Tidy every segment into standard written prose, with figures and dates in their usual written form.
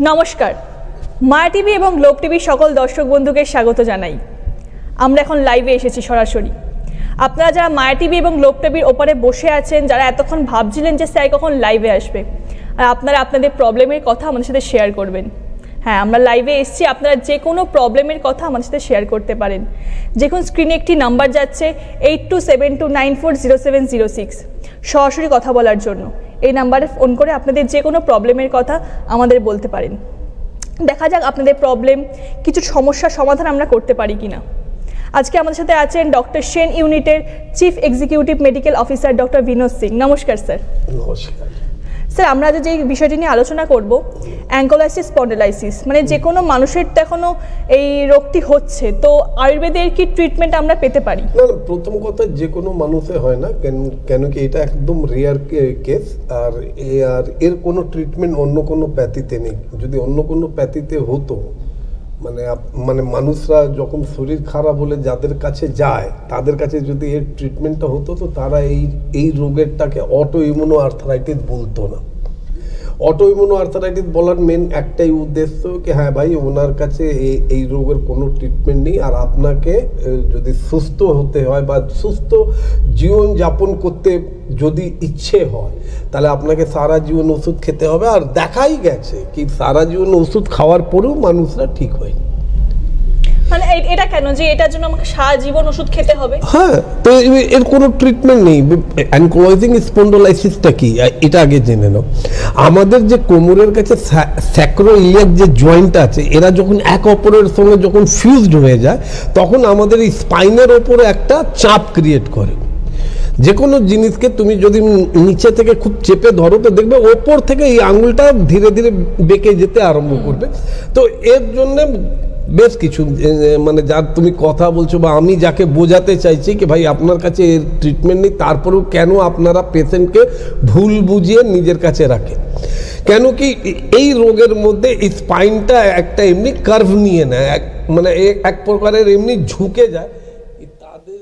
নমস্কার, মায়া টিভি এবং globe TV সকল দর্শক বন্ধুকে স্বাগত জানাই। আমরা এখন লাইভে এসেছি সরাসরি। আপনারা যারা মায়া টিভি এবং গ্লোব টিভির ওপারে বসে আছেন, যারা এতক্ষণ ভাবছিলেন যে স্যার কখন লাইভে আসবে, আর আপনারা আপনাদের প্রবলেমের কথা আমাদের সাথে শেয়ার করবেন। হ্যাঁ, আমরা লাইভে এসেছি, আপনারা যে কোনো প্রবলেমের কথা আমাদের সাথে শেয়ার করতে পারেন। দেখুন স্ক্রিনে একটি নাম্বার যাচ্ছে 8272940706, সরাসরি কথা বলার জন্য। এই নাম্বারে ফোন করে আপনাদের যে কোনো প্রবলেমের কথা আমাদের বলতে পারেন। দেখা যাক আপনাদের প্রবলেম কিছু সমস্যার সমাধান আমরা করতে পারি কিনা। আজকে আমাদের সাথে আছেন ডক্টর সেন ইউনিটের chief executive medical officer doctor Binod Singh. নমস্কার স্যার। নমস্কার স্যার, আমরা যে বিষয়টি নিয়ে আলোচনা করব, অ্যাঙ্কোলাইসিস স্পন্ডিলাইসিস, মানে যে কোনো মানুষের তো এখনও এই রোগটি হচ্ছে, তো আয়ুর্বেদের কি ট্রিটমেন্ট আমরা পেতে পারি? না, প্রথম কথা যে কোনো মানুষে হয় না, কেন কি এটা একদম রেয়ার কেস। আর এর কোনো ট্রিটমেন্ট অন্য কোনো প্যাথিতে নেই। যদি অন্য কোনো প্যাথিতে হতো, মানে মানুষরা যখন শরীর খারাপ হলে যাদের কাছে যায়, তাদের কাছে যদি এর ট্রিটমেন্টটা হতো, তো তারা এই রোগেরটাকে অটো ইমিউনো আর্থারাইটিস বলতো না। অটো ইমিউনো আর্থারাইটিস বলার মেন একটাই উদ্দেশ্য কি, হ্যাঁ ভাই, ওনার কাছে এই রোগের কোনো ট্রিটমেন্ট নেই, আর আপনাকে যদি সুস্থ হতে হয় বা সুস্থ জীবনযাপন করতে যদি ইচ্ছে হয়, তাহলে আপনাকে সারা জীবন ওষুধ খেতে হবে। আর দেখাই গেছে কি সারা জীবন ওষুধ খাওয়ার পরেও মানুষরা ঠিক হয়। মানে এটা কেন যে এটার জন্য আমাকে সারা জীবন ওষুধ খেতে হবে? হ্যাঁ, তো এর কোনো ট্রিটমেন্ট নেই। অ্যাঙ্কোলাইজিং স্পন্ডোলাইসিসটা কি এটা আগে জেনে নাও। আমাদের যে কোমরের কাছে স্যাক্রোইলিয়াক যে জয়েন্ট আছে, এরা যখন এক অপরের সঙ্গে যখন ফিউজড হয়ে যায়, তখন আমাদের এই স্পাইনের ওপরে একটা চাপ ক্রিয়েট করে। যে কোনো জিনিসকে তুমি যদি নিচে থেকে খুব চেপে ধরো, তো দেখবে ওপর থেকে এই আঙুলটা ধীরে ধীরে বেঁকে যেতে আরম্ভ করবে। তো এর জন্য বেশ কিছু, মানে যার তুমি কথা বলছো বা আমি যাকে বোঝাতে চাইছি কি ভাই আপনার কাছে এর ট্রিটমেন্ট নেই, তারপরেও কেন আপনারা পেশেন্টকে ভুল বুঝিয়ে নিজের কাছে রাখেন? কেন কি এই রোগের মধ্যে স্পাইনটা একটা এমনি কার্ভ নিয়ে নেয়, মানে এক প্রকারের এমনি ঝুঁকে যায়। তাদের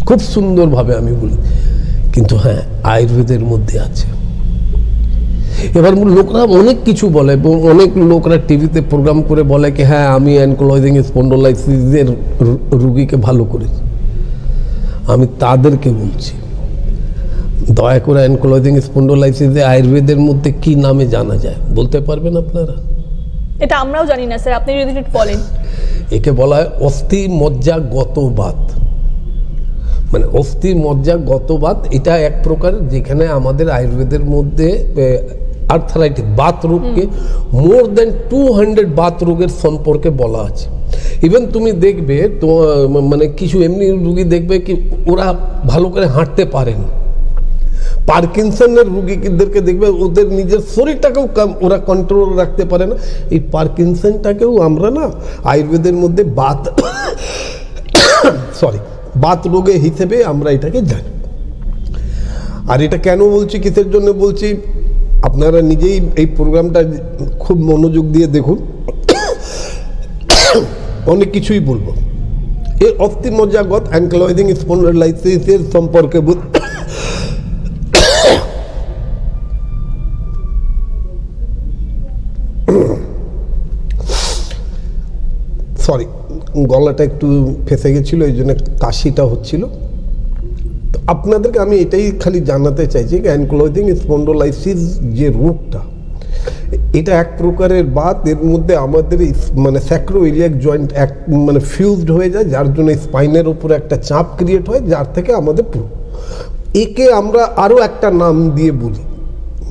খুব সুন্দরভাবে আমি বলি, কিন্তু হ্যাঁ আয়ুর্বেদের মধ্যে আছে। এবার লোকরা অনেক কিছু বলে, অনেক লোকরা টিভিতে প্রোগ্রাম করে বলে কি হ্যাঁ আমি অ্যাঙ্কোলাইজিং স্পন্ডোলাইসিসের রুগীকে ভালো করেছি। আমি তাদেরকে বলছি, দয়া করে অ্যাঙ্কোলাইজিং স্পন্ডোলাইসিসে আয়ুর্বেদের মধ্যে কি নামে জানা যায় বলতে পারবেন আপনারা? এটা আমরাও জানি না স্যার, আপনি যদি একটু বলেন। একে বলা হয় অস্থি মজ্জাগত বাত। মানে অস্থি মজ্জাগত বাত, এটা এক প্রকার যেখানে আমাদের আয়ুর্বেদের মধ্যে আর্থারাইটিস বাত রোগকে মোর দেন 200 বাত রোগের সম্পর্কে বলা আছে। ইভেন তুমি দেখবে তো, মানে কিছু এমনি রুগী দেখবে কি ওরা ভালো করে হাঁটতে পারে না। পার্কিনসনের রুগীদেরকে দেখবে ওদের নিজের শরীরটাকেও ওরা কন্ট্রোল রাখতে পারে না। এই পার্কিনসনটাকেও আমরা না আয়ুর্বেদের মধ্যে বাত বাত রোগে হিসেবে আমরা এটাকে জানি। আর এটা কেন বলছি, কিসের জন্য বলছি, আপনারা নিজেই এই প্রোগ্রামটা খুব মনোযোগ দিয়ে দেখুন। অনেক কিছুই বলবো। এই অস্থি মজ্জাগত অ্যাঙ্কোলাইজিং স্পন্ডোলাইসিসের সম্পর্কে গলাটা একটু ফেসে গেছিলো, এই জন্য কাশিটা হচ্ছিল। তো আপনাদেরকে আমি এটাই খালি জানাতে চাইছি যে অ্যাঙ্কোলাইজিং স্পন্ডোলাইসিস যে রোগটা, এটা এক প্রকারের বাত। এর মধ্যে আমাদের মানে স্যাক্রোইলিয়াক জয়েন্ট মানে ফিউজড হয়ে যায়, যার জন্য স্পাইনের উপরে একটা চাপ ক্রিয়েট হয়, যার থেকে আমাদের একে আমরা আরও একটা নাম দিয়ে বলি,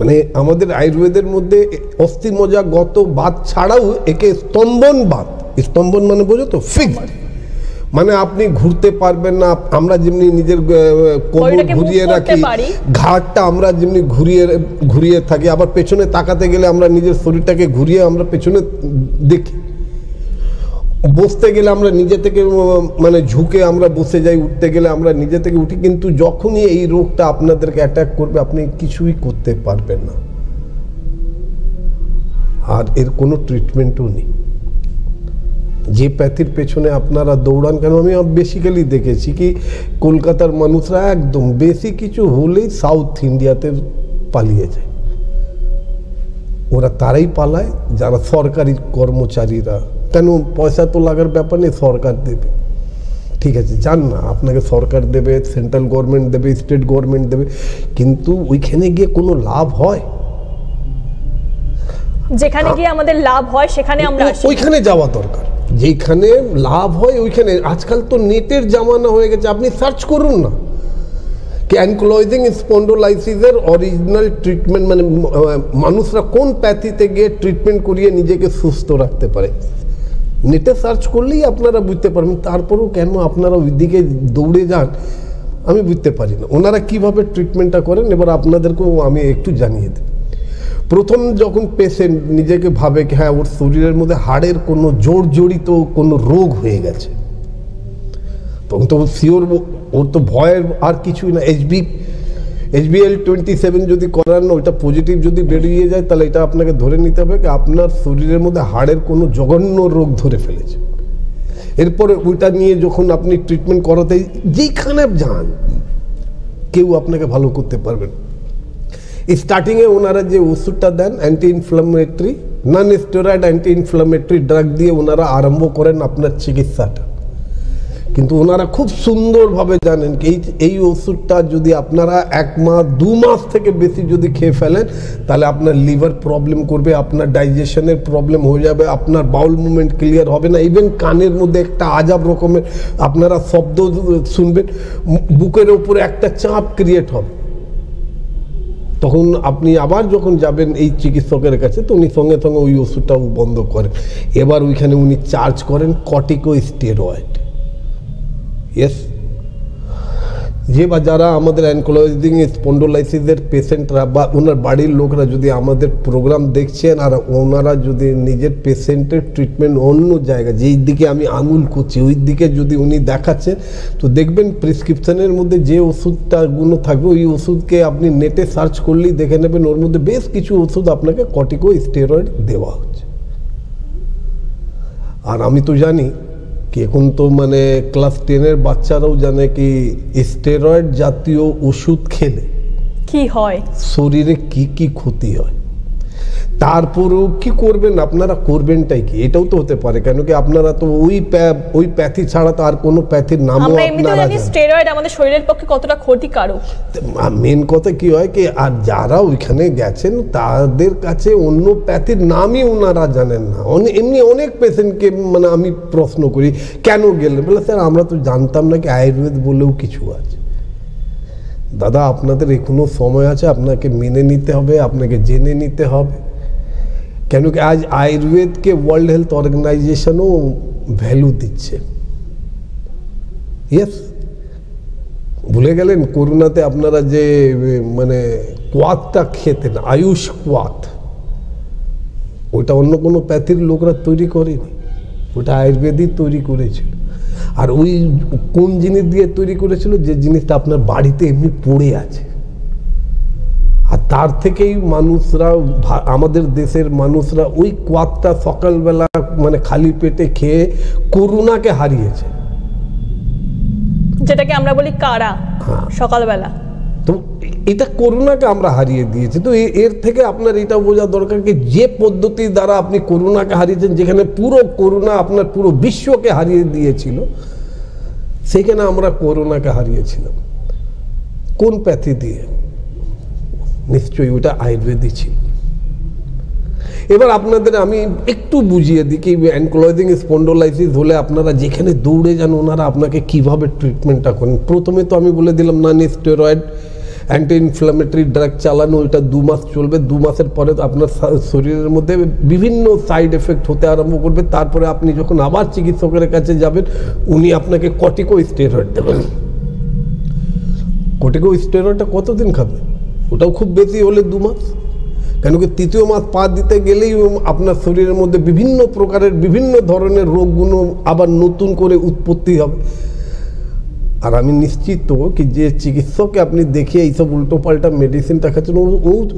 মানে আমাদের আয়ুর্বেদের মধ্যে অস্থি মজ্জা গত বাত ছাড়াও একে স্তম্ভন বাত, স্তম্ভন মানে বোঝো তো, ফিক্সড, মানে আপনি ঘুরতে পারবেন না। আমরা যেমনি নিজের কোমর ঘুরিয়ে রাখি, ঘাটটা আমরা যেমনি ঘুরিয়ে থাকি, আবার পেছনে তাকাতে গেলে আমরা নিজের শরীরটাকে ঘুরিয়ে আমরা পেছনে দেখি, বসতে গেলে আমরা নিজে থেকে মানে ঝুঁকে আমরা বসে যাই, উঠতে গেলে আমরা নিজে থেকে উঠি। কিন্তু যখনই এই রোগটা আপনাদেরকে অ্যাটাক করবে আপনি কিছুই করতে পারবেন না, আর এর কোনো ট্রিটমেন্টও নেই। যে প্যাথির পেছনে আপনারা দৌড়ান কেন, আমি বেসিক্যালি দেখেছি কি কলকাতার মানুষরা একদম বেশি কিছু হলেই সাউথ ইন্ডিয়াতে পালিয়ে যায়। ওরা তারাই পালায় যারা সরকারি কর্মচারীরা, কেন পয়সা তো লাগার ব্যাপার নেই, সরকার দেবে, ঠিক আছে যান না, আপনাকে সরকার দেবে, সেন্ট্রাল গভর্নমেন্ট দেবে, স্টেট গভর্নমেন্ট দেবে, কিন্তু ওইখানে গিয়ে কোনো লাভ হয়? যেখানে গিয়ে আমাদের লাভ হয় সেখানে আমরা ওইখানে যাওয়া দরকার, যেখানে লাভ হয় ওইখানে। আজকাল তো নেটের জামানা হয়ে গেছে, আপনি সার্চ করুন না কি অ্যানক্লোজিং স্পন্ডোলাইসিসের অরিজিনাল ট্রিটমেন্ট, মানে মানুষরা কোন প্যাথিতে গিয়ে ট্রিটমেন্ট করিয়ে নিজেকে সুস্থ রাখতে পারে, নেটে সার্চ করলেই আপনারা বুঝতে পারবেন। তারপরেও কেন আপনারা ওই দিকে দৌড়ে যান আমি বুঝতে পারি না, ওনারা কিভাবে ট্রিটমেন্টটা করেন। এবার আপনাদেরকেও আমি একটু জানিয়ে দিই। প্রথম যখন পেশেন্ট নিজেকে ভাবে কি হ্যাঁ ওর শরীরের মধ্যে হাড়ের কোনো জড়িত কোনো রোগ হয়ে গেছে, তখন তো শিওর ওর তো ভয়ের আর কিছুই না। HbL27 যদি করান, ওইটা পজিটিভ যদি বেরিয়ে যায়, তাহলে এটা আপনাকে ধরে নিতে হবে কি আপনার শরীরের মধ্যে হাড়ের কোনো জঘন্য রোগ ধরে ফেলেছে। এরপরে ওইটা নিয়ে যখন আপনি ট্রিটমেন্ট করাতে যেখানে যান, কেউ আপনাকে ভালো করতে পারবেন। স্টার্টিংয়ে ওনারা যে ওষুধটা দেন anti inflammatory, non steroid anti inflammatory drug দিয়ে ওনারা আরম্ভ করেন আপনার চিকিৎসাটা। কিন্তু ওনারা খুব সুন্দরভাবে জানেন কি এই ওষুধটা যদি আপনারা 1 মাস 2 মাস থেকে বেশি যদি খেয়ে ফেলেন, তাহলে আপনার লিভার প্রবলেম করবে, আপনার ডাইজেশনের প্রবলেম হয়ে যাবে, আপনার বাউল মুভমেন্ট ক্লিয়ার হবে না, ইভেন কানের মধ্যে একটা আজাব রকমের আপনারা শব্দ শুনবেন, বুকের ওপরে একটা চাপ ক্রিয়েট হবে। তখন আপনি আবার যখন যাবেন এই চিকিৎসকের কাছে, তো উনি সঙ্গে সঙ্গে ওই ওষুধটাও বন্ধ করেন। এবার ওইখানে উনি চার্জ করেন কর্টিকোস্টেরয়েড। ইয়েস, যে বা যারা আমাদের অ্যানক্লোজিং স্পন্ডোলাইসিসের পেশেন্টরা বা ওনার বাড়ির লোকরা যদি আমাদের প্রোগ্রাম দেখছেন, আর ওনারা যদি নিজের পেশেন্টের ট্রিটমেন্ট অন্য জায়গা, যেই দিকে আমি আঙুল করছি ওই দিকে যদি উনি দেখাচ্ছেন, তো দেখবেন প্রেসক্রিপশনের মধ্যে যে ওষুধটাগুলো থাকবে ওই ওষুধকে আপনি নেটে সার্চ করলেই দেখে নেবেন, ওর মধ্যে বেশ কিছু ওষুধ আপনাকে কর্টিকোস্টেরয়েড দেওয়া হচ্ছে। আর আমি তো জানি কি এখন তো মানে ক্লাস 10-এর বাচ্চারাও জানে কি স্টেরয়েড জাতীয় ওষুধ খেলে কি হয়, শরীরে কি কি ক্ষতি হয়। তারপরেও কি করবেন আপনারা, করবেনটাই কি, এটাও তো হতে পারে কেন কি আপনারা তো ওই প্যাথি ছাড়া তো আর কোনো প্যাথির নামও আপনারা জানেন। স্টেরয়েড আমাদের শরীরের পক্ষে কতটা ক্ষতিকারক, মেন কথা কি হয় কি, আর যারা ওইখানে গেছেন তাদের কাছে অন্য প্যাথির নামই ওনারা জানেন না। এমনি অনেক পেশেন্টকে মানে আমি প্রশ্ন করি কেন গেলেন, বলে স্যার আমরা তো জানতাম না কি আয়ুর্বেদ বলেও কিছু আছে। দাদা আপনাদের এখনো সময় আছে, আপনাকে মেনে নিতে হবে, আপনাকে জেনে নিতে হবে। কেন কি আজ আয়ুর্বেদকে ওয়ার্ল্ড হেলথ অর্গানাইজেশনও ভ্যালু দিচ্ছে। ইয়েস, ভুলে গেলেন করোনাতে আপনারা যে মানে কোয়াতটা খেতেন, আয়ুষ কোয়াত, ওইটা অন্য কোনো প্যাথির লোকরা তৈরি করেনি, ওটা আয়ুর্বেদই তৈরি করেছিল। আর ওই কোন জিনিস দিয়ে তৈরি করেছিল, যে জিনিসটা আপনার বাড়িতে এমনি পড়ে আছে। আর তার থেকেই মানুষরা, আমাদের দেশের মানুষরা ওই কোয়াতটা সকালবেলা মানে খালি পেটে খেয়ে করোনাকে হারিয়েছে, যেটাকে আমরা বলি কারা সকালবেলা। তো এটা করোনাকে আমরা হারিয়ে দিয়েছি। তো এর থেকে আপনার এটা বোঝা দরকার কি যে পদ্ধতির দ্বারা আপনি করোনাকে হারিয়েছেন, যেখানে পুরো করোনা আপনার পুরো বিশ্বকে হারিয়ে দিয়েছিল, সেখানে আমরা করোনাকে হারিয়েছিলাম কোন প্যাথি দিয়ে? নিশ্চয়ই ওটা আয়ুর্বেদই ছিল। এবার আপনাদের আমি একটু বুঝিয়ে দিই কি অ্যানক্লোজিং স্পন্ডোলাইসিস হলে আপনারা যেখানে দৌড়ে যান ওনারা আপনাকে কিভাবে ট্রিটমেন্টটা করেন। প্রথমে তো আমি বলে দিলাম নন স্টেরয়েড অ্যান্টি ইনফ্লামেটরি ড্রাগ চালানো, ওইটা 2 মাস চলবে। 2 মাসের পরে আপনার শরীরের মধ্যে বিভিন্ন সাইড এফেক্ট হতে আরম্ভ করবে। তারপরে আপনি যখন আবার চিকিৎসকের কাছে যাবেন, উনি আপনাকে কর্টিকোস্টেরয়েড দেবেন। কর্টিকোস্টেরয়েডটা কতদিন খাবে? ওটাও খুব বেশি হলে 2 মাস। কেন কি 3য় মাস পা দিতে গেলেই আপনার শরীরের মধ্যে বিভিন্ন প্রকারের বিভিন্ন ধরনের রোগগুলো আবার নতুন করে উৎপত্তি হবে। আর আমি নিশ্চিত কি যে চিকিৎসককে আপনি দেখিয়ে এইসব উল্টোপাল্টা মেডিসিনটা খাচ্ছেন,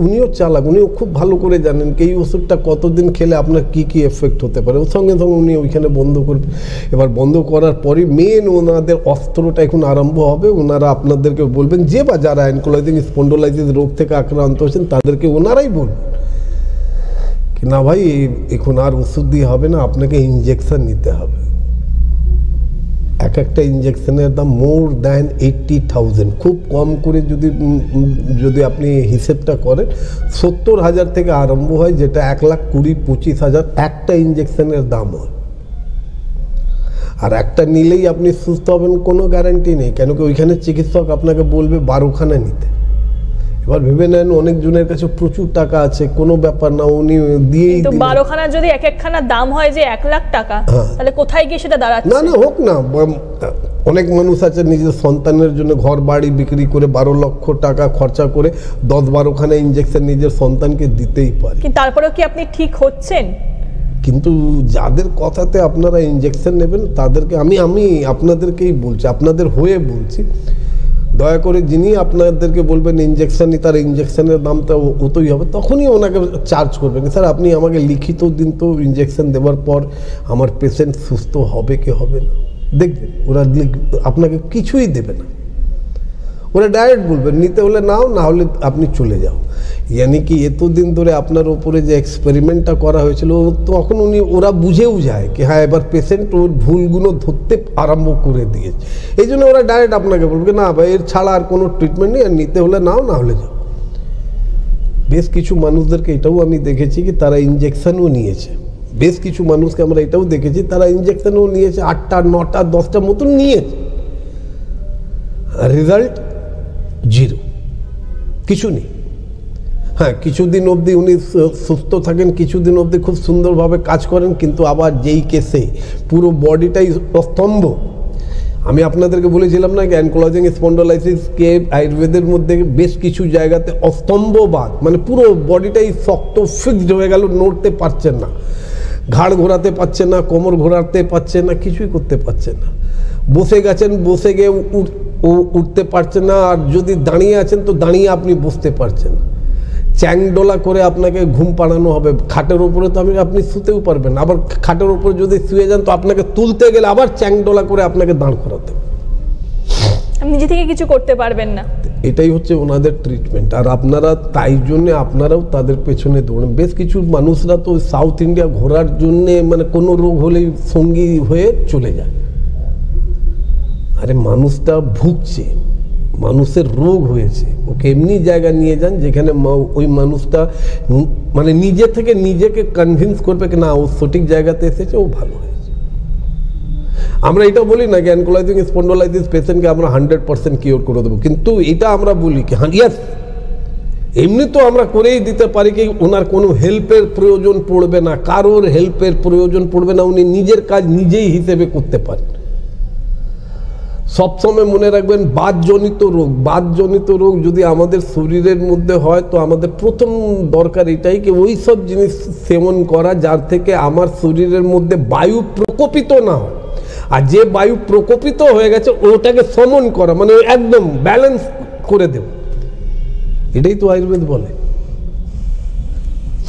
উনিও চালাক, উনিও খুব ভালো করে জানেন কি এই ওষুধটা কতদিন খেলে আপনার কি কি এফেক্ট হতে পারে। ওর সঙ্গে সঙ্গে উনি ওইখানে বন্ধ করবেন। এবার বন্ধ করার পরই মেন ওনাদের অস্ত্রটা এখন আরম্ভ হবে। ওনারা আপনাদেরকে বলবেন, যে বা যারা অ্যানকোলজিং স্পন্ডোলাইটিস রোগ থেকে আক্রান্ত হচ্ছেন তাদেরকে ওনারাই বলবেন কি না ভাই এখন আর ওষুধ দিয়ে হবে না, আপনাকে ইঞ্জেকশন নিতে হবে। এক একটা ইঞ্জেকশনের দাম মোর দ্যান 80,000। খুব কম করে যদি আপনি হিসেবটা করেন 70,000 থেকে আরম্ভ হয়, যেটা 1,20,000-25,000 একটা ইঞ্জেকশনের দাম হয়। আর একটা নিলেই আপনি সুস্থ হবেন কোনো গ্যারান্টি নেই, কেন কি ওইখানে চিকিৎসক আপনাকে বলবে 12খানা নিতে। এবার ভেবে নেন অনেকজনের কাছে প্রচুর টাকা আছে, কোনো ব্যাপার না, উনি দিয়েই দিলেন। 12খানা যদি এক একখানা দাম হয় যে 1 লাখ টাকা, তাহলে কোথায় গিয়ে সেটা দাঁড়াচ্ছে? না না হোক না, অনেক মানুষ আছে নিজের সন্তানের জন্য ঘর বাড়ি বিক্রি করে 12 লক্ষ টাকা খরচা করে 10-12খানা ইঞ্জেকশন নিজের সন্তানকে দিতেই পারে। কিন্তু তারপরেও কি আপনি ঠিক হচ্ছেন? কিন্তু যাদের কথাতে আপনারা ইঞ্জেকশন নেবেন তাদেরকে আমি আপনাদেরকেই বলছি, আপনাদের হয়ে বলছি, দয়া করে যিনি আপনাদেরকে বলবেন ইঞ্জেকশনই, তার ইঞ্জেকশনের দামটা অতই হবে, তখনই ওনাকে চার্জ করবেন। স্যার আপনি আমাকে লিখিত দিন তো ইঞ্জেকশন দেওয়ার পর আমার পেশেন্ট সুস্থ হবে কি হবে না। দেখবেন ওরা আপনাকে কিছুই দেবে না, ওরা ডাইরেক্ট বলবেন নিতে হলে নাও, না হলে আপনি চলে যাও। ইয়ানি কি এতদিন ধরে আপনার ওপরে যে এক্সপেরিমেন্টটা করা হয়েছিল তখন ওরা বুঝেও যায় কি হ্যাঁ এবার পেশেন্ট ওর ভুলগুলো ধরতে আরম্ভ করে দিয়েছে। এই জন্য ওরা ডাইরেক্ট আপনাকে বলবে না ভাই এর ছাড়া আর কোনো ট্রিটমেন্ট নেই, আর নিতে হলে নাও, না হলে যাও। বেশ কিছু মানুষদেরকে এটাও আমি দেখেছি কি তারা ইঞ্জেকশনও নিয়েছে, বেশ কিছু মানুষকে আমরা এটাও দেখেছি তারা ইঞ্জেকশনও নিয়েছে, 8টা 9টা 10টা মতন নিয়েছে, রেজাল্ট 0, কিছু নেই। হ্যাঁ কিছুদিন অবধি উনি সুস্থ থাকেন, কিছুদিন অবধি খুব সুন্দরভাবে কাজ করেন, কিন্তু আবার যেই কেসে পুরো বডিটাই স্তম্ভ। আমি আপনাদেরকে বলেছিলাম না কি অ্যানকোলজিং স্পন্ডোলাইটিসকে আয়ুর্বেদের মধ্যে বেশ কিছু জায়গাতে অস্তম্ভবাদ, মানে পুরো বডিটাই শক্ত ফিক্সড হয়ে গেল, নড়তে পারছেন না, ঘাড় ঘোরাতে পারছেন না, কোমর ঘোরাতে পারছেন না, কিছুই করতে পারছেন না। বসে গেছেন, বসে গিয়ে উঠতে পারছেন না, আর যদি দাঁড়িয়ে আছেন তো দাঁড়িয়ে আপনি বসতে পারছেন না। চ্যাংডোলা করে আপনাকে ঘুম পাড়ানো হবে, খাটের উপরে তো আপনি শুতেও পারবেন, আবার খাটের উপরে যদি শুয়ে যান তো আপনাকে তুলতে গেলে আবার চ্যাংডোলা করে আপনাকে দাঁড় করাতে হবে, আপনি নিজে থেকে কিছু করতে পারবেন না। এটাই হচ্ছে ওনাদের ট্রিটমেন্ট। আর আপনারা তাই জন্য আপনারাও তাদের পেছনে দৌড়েন। বেশ কিছু মানুষরা তো সাউথ ইন্ডিয়া ঘোরার জন্যে মানে কোনো রোগ হলেই সঙ্গী হয়ে চলে যায়। আরে মানুষটা ভুগছে, মানুষের রোগ হয়েছে, ওকে এমনি জায়গা নিয়ে যান যেখানে ওই মানুষটা মানে নিজে থেকে নিজেকে কনভিন্স করবে কি না ও সঠিক জায়গাতে এসেছে, ও ভালো হয়েছে। আমরা এটা বলি না কি অ্যানকোলজিং স্পন্ডোলাইটিস পেশেন্টকে আমরা 100% কিওর করে দেবো, কিন্তু এটা আমরা বলি কি হ্যাঁ ইয়াস এমনি তো আমরা করেই দিতে পারি কি ওনার কোনো হেল্পের প্রয়োজন পড়বে না, কারোর হেল্পের প্রয়োজন পড়বে না, উনি নিজের কাজ নিজেই হিসেবে করতে পারেন। সবসময় মনে রাখবেন বাতজনিত রোগ যদি আমাদের শরীরের মধ্যে হয় তো আমাদের প্রথম দরকার এটাই কি ওই সব জিনিস সেবন করা যার থেকে আমার শরীরের মধ্যে বায়ু প্রকোপিত না হয়, আর যে বায়ু প্রকোপিত হয়ে গেছে ওটাকে শমন করা, মানে একদম ব্যালেন্স করে দেব। এটাই তো আয়ুর্বেদ বলে।